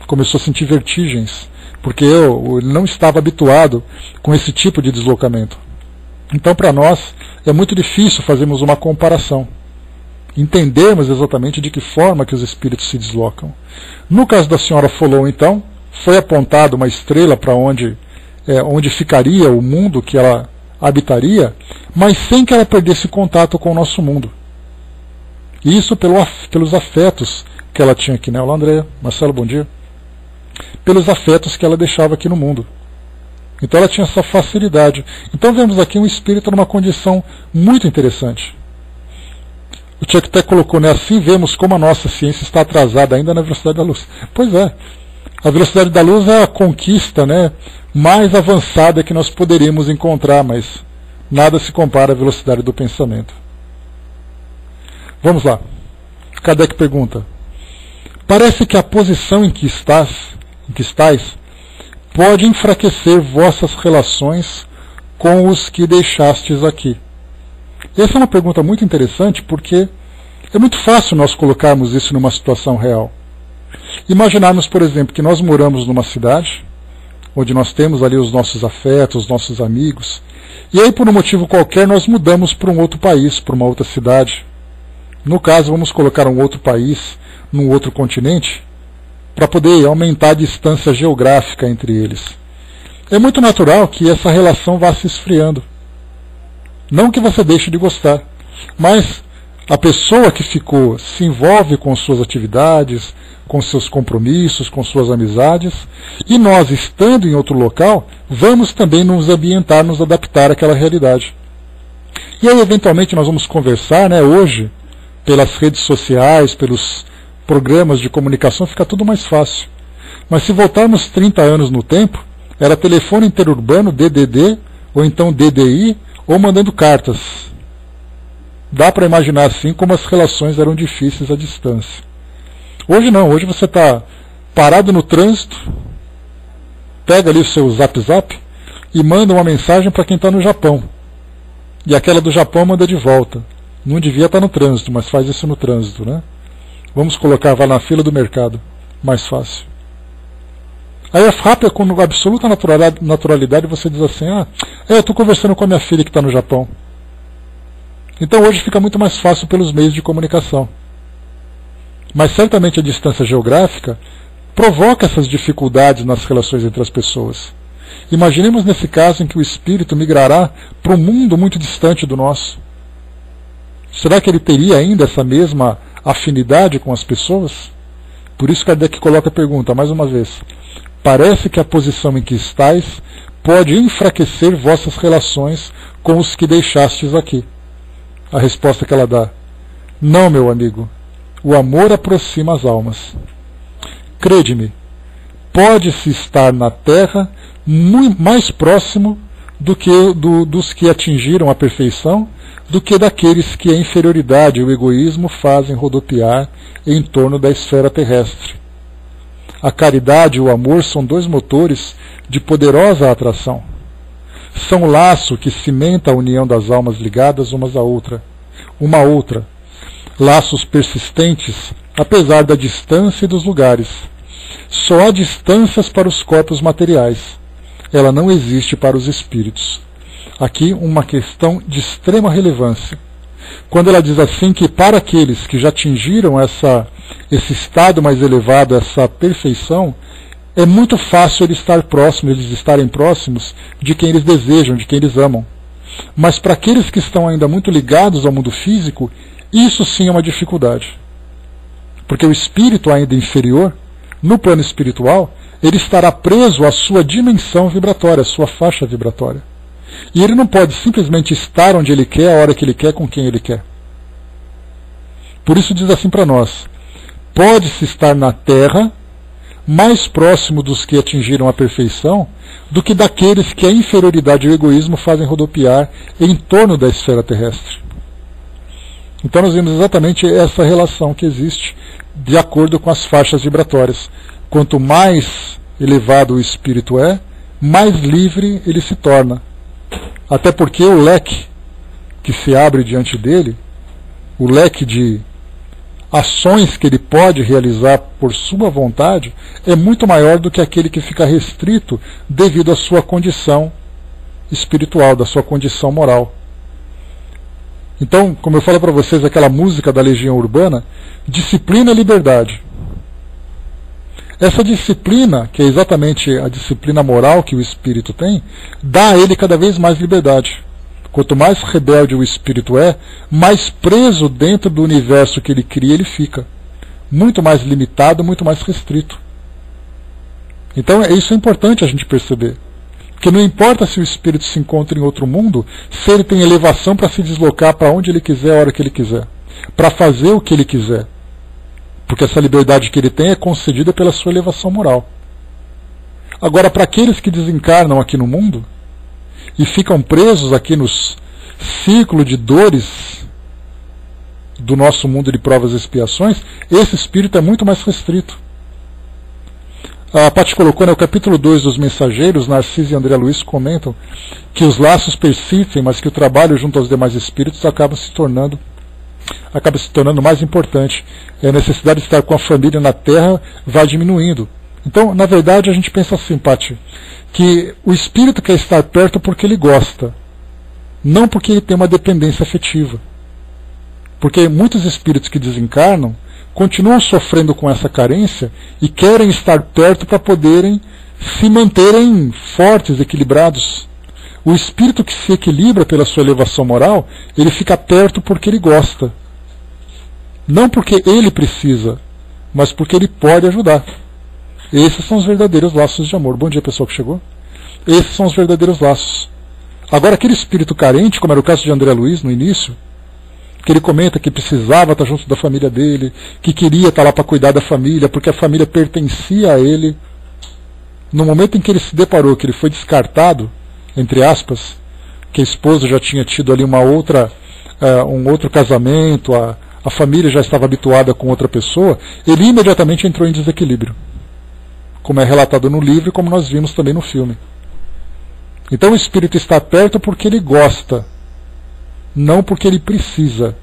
Começou a sentir vertigens, porque ele não estava habituado com esse tipo de deslocamento. Então, para nós, é muito difícil fazermos uma comparação, entendermos exatamente de que forma que os espíritos se deslocam. No caso da senhora Follow, então, foi apontada uma estrela para onde ficaria o mundo que ela habitaria, mas sem que ela perdesse contato com o nosso mundo. Isso pelos afetos que ela tinha aqui, né? Olá, Andréia. Marcelo, bom dia. Pelos afetos que ela deixava aqui no mundo. Então ela tinha essa facilidade. Então vemos aqui um espírito numa condição muito interessante. O Chuck até colocou, né? Assim vemos como a nossa ciência está atrasada ainda na velocidade da luz. Pois é. A velocidade da luz é a conquista, né, mais avançada que nós poderíamos encontrar, mas nada se compara à velocidade do pensamento. Vamos lá. Kardec pergunta: parece que a posição em que estáis pode enfraquecer vossas relações com os que deixastes aqui? Essa é uma pergunta muito interessante, porque é muito fácil nós colocarmos isso numa situação real. Imaginarmos, por exemplo, que nós moramos numa cidade, onde nós temos ali os nossos afetos, os nossos amigos, e aí por um motivo qualquer nós mudamos para um outro país, para uma outra cidade. No caso, vamos colocar um outro país, num outro continente, para poder aumentar a distância geográfica entre eles. É muito natural que essa relação vá se esfriando. Não que você deixe de gostar, mas a pessoa que ficou se envolve com suas atividades, com seus compromissos, com suas amizades, e nós, estando em outro local, vamos também nos ambientar, nos adaptar àquela realidade. E aí, eventualmente, nós vamos conversar, hoje, pelas redes sociais, pelos programas de comunicação, fica tudo mais fácil. Mas se voltarmos 30 anos no tempo, era telefone interurbano, DDD, ou então DDI, ou mandando cartas. Dá para imaginar assim como as relações eram difíceis à distância. Hoje não, hoje você está parado no trânsito, pega ali o seu Zap Zap e manda uma mensagem para quem está no Japão. E aquela do Japão manda de volta. Não devia estar no trânsito, mas faz isso no trânsito, né? Vamos colocar, vai na fila do mercado, mais fácil. Aí é rápido, com absoluta naturalidade, você diz assim, eu estou conversando com a minha filha que está no Japão. Então hoje fica muito mais fácil pelos meios de comunicação. Mas certamente a distância geográfica provoca essas dificuldades nas relações entre as pessoas. Imaginemos nesse caso em que o espírito migrará para um mundo muito distante do nosso. Será que ele teria ainda essa mesma afinidade com as pessoas? Por isso Kardec coloca a pergunta, mais uma vez. Parece que a posição em que estáis pode enfraquecer vossas relações com os que deixastes aqui. A resposta que ela dá: não, meu amigo, o amor aproxima as almas. Crede-me, pode-se estar na terra mais próximo dos que atingiram a perfeição do que daqueles que a inferioridade e o egoísmo fazem rodopiar em torno da esfera terrestre. A caridade e o amor são dois motores de poderosa atração. São o laço que cimenta a união das almas ligadas umas a outra. Laços persistentes, apesar da distância e dos lugares. Só há distâncias para os corpos materiais. Ela não existe para os espíritos. Aqui uma questão de extrema relevância. Quando ela diz assim que para aqueles que já atingiram esse estado mais elevado, essa perfeição, é muito fácil eles estarem próximos de quem eles desejam, de quem eles amam. Mas para aqueles que estão ainda muito ligados ao mundo físico, isso sim é uma dificuldade. Porque o espírito ainda inferior, no plano espiritual, ele estará preso à sua dimensão vibratória, à sua faixa vibratória. E ele não pode simplesmente estar onde ele quer, a hora que ele quer, com quem ele quer. Por isso diz assim para nós: pode-se estar na Terra mais próximo dos que atingiram a perfeição do que daqueles que a inferioridade e o egoísmo fazem rodopiar em torno da esfera terrestre. Então nós vemos exatamente essa relação que existe de acordo com as faixas vibratórias. Quanto mais elevado o espírito é, mais livre ele se torna. Até porque o leque que se abre diante dele, o leque de ações que ele pode realizar por sua vontade, é muito maior do que aquele que fica restrito devido à sua condição espiritual, da sua condição moral. Então, como eu falo para vocês, aquela música da Legião Urbana, disciplina e liberdade. Essa disciplina, que é exatamente a disciplina moral que o espírito tem, dá a ele cada vez mais liberdade. Quanto mais rebelde o espírito é, mais preso dentro do universo que ele cria ele fica. Muito mais limitado, muito mais restrito. Então isso é importante a gente perceber. Porque não importa se o espírito se encontra em outro mundo, se ele tem elevação para se deslocar para onde ele quiser, a hora que ele quiser. Para fazer o que ele quiser. Porque essa liberdade que ele tem é concedida pela sua elevação moral. Agora, para aqueles que desencarnam aqui no mundo e ficam presos aqui nos ciclos de dores do nosso mundo de provas e expiações, esse espírito é muito mais restrito. A Paty colocou, o capítulo 2 dos Mensageiros, Narciso e André Luiz comentam que os laços persistem, mas que o trabalho junto aos demais espíritos acaba se tornando mais importante. A necessidade de estar com a família na Terra vai diminuindo. Então, na verdade, a gente pensa assim, Paty, que o espírito quer estar perto porque ele gosta, não porque ele tem uma dependência afetiva. Porque muitos espíritos que desencarnam continuam sofrendo com essa carência e querem estar perto para poderem se manterem fortes, equilibrados. O espírito que se equilibra pela sua elevação moral, ele fica perto porque ele gosta. Não porque ele precisa, mas porque ele pode ajudar. Esses são os verdadeiros laços de amor. Bom dia, pessoal que chegou. Esses são os verdadeiros laços. Agora, aquele espírito carente, como era o caso de André Luiz no início, que ele comenta que precisava estar junto da família dele, que queria estar lá para cuidar da família, porque a família pertencia a ele. No momento em que ele se deparou que ele foi descartado, entre aspas, que a esposa já tinha tido ali um outro casamento, a família já estava habituada com outra pessoa, ele imediatamente entrou em desequilíbrio, como é relatado no livro e como nós vimos também no filme. Então o espírito está perto porque ele gosta, não porque ele precisa.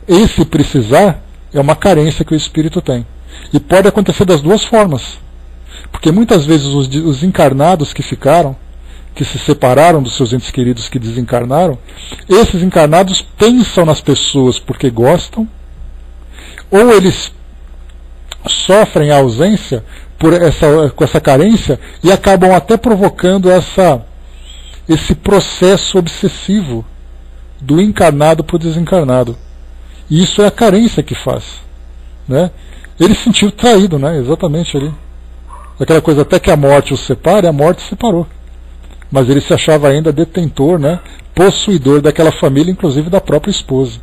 Esse precisar é uma carência que o espírito tem. E pode acontecer das duas formas. Porque muitas vezes os encarnados que ficaram, que se separaram dos seus entes queridos que desencarnaram, esses encarnados pensam nas pessoas porque gostam, ou eles sofrem a ausência com essa carência e acabam até provocando esse processo obsessivo do encarnado para o desencarnado. E isso é a carência que faz, né? Ele se sentiu traído, né? Exatamente ali. Aquela coisa, até que a morte os separe, a morte separou. Mas ele se achava ainda detentor, né? Possuidor daquela família, inclusive da própria esposa.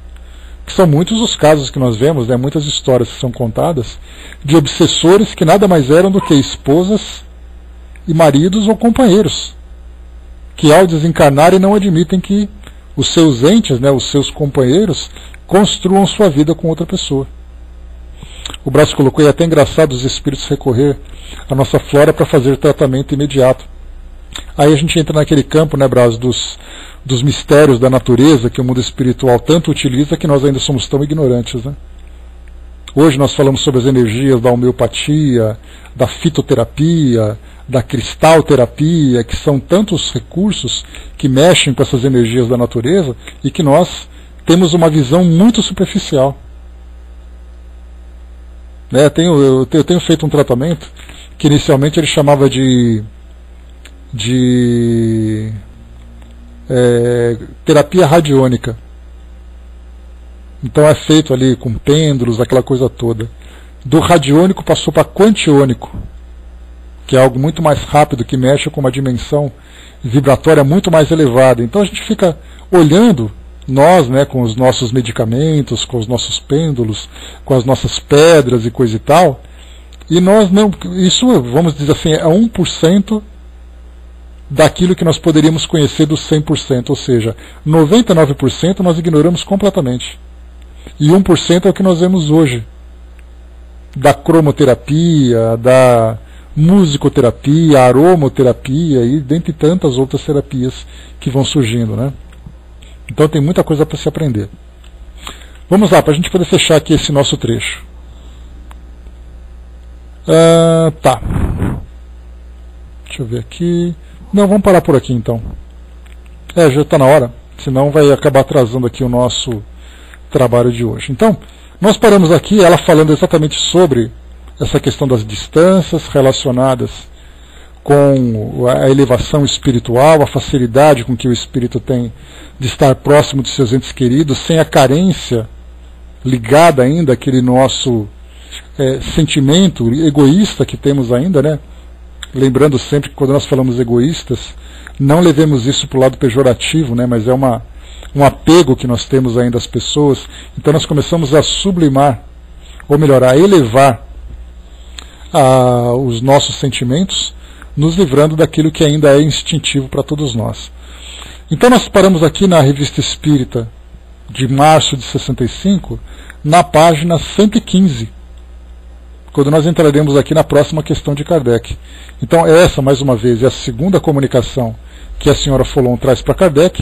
Que são muitos os casos que nós vemos, né? Muitas histórias que são contadas de obsessores que nada mais eram do que esposas e maridos ou companheiros, que ao desencarnarem não admitem que os seus entes, né, os seus companheiros, construam sua vida com outra pessoa. O Braço colocou, e é até engraçado os espíritos recorrer à nossa flora para fazer tratamento imediato. Aí a gente entra naquele campo, né, Braço, dos mistérios da natureza que o mundo espiritual tanto utiliza que nós ainda somos tão ignorantes, né? Hoje nós falamos sobre as energias da homeopatia, da fitoterapia, da cristalterapia, que são tantos recursos que mexem com essas energias da natureza e que nós temos uma visão muito superficial. Eu tenho feito um tratamento que inicialmente ele chamava de terapia radiônica. Então é feito ali com pêndulos, aquela coisa toda. Do radiônico passou para quantiônico, que é algo muito mais rápido, que mexe com uma dimensão vibratória muito mais elevada. Então a gente fica olhando, nós, né, com os nossos medicamentos, com os nossos pêndulos, com as nossas pedras e coisa e tal, e nós não, isso, vamos dizer assim, é 1% daquilo que nós poderíamos conhecer dos 100%, ou seja, 99% nós ignoramos completamente. E 1% é o que nós vemos hoje, da cromoterapia, da musicoterapia, aromoterapia e dentre tantas outras terapias que vão surgindo, né? Então tem muita coisa para se aprender. Vamos lá, para a gente poder fechar aqui esse nosso trecho. Tá. Deixa eu ver aqui. Não, vamos parar por aqui então. Já está na hora, senão vai acabar atrasando aqui o nosso trabalho de hoje. Então, nós paramos aqui, ela falando exatamente sobre essa questão das distâncias relacionadas com a elevação espiritual, a facilidade com que o espírito tem de estar próximo de seus entes queridos, sem a carência ligada ainda àquele nosso sentimento egoísta que temos ainda, né? Lembrando sempre que quando nós falamos egoístas, não levemos isso para o lado pejorativo, né? Mas é um apego que nós temos ainda às pessoas. Então nós começamos a sublimar, ou melhor, a elevar os nossos sentimentos, nos livrando daquilo que ainda é instintivo para todos nós. Então nós paramos aqui na Revista Espírita de março de 65, na página 115, quando nós entraremos aqui na próxima questão de Kardec. Então essa, mais uma vez, é a segunda comunicação que a senhora Follon traz para Kardec,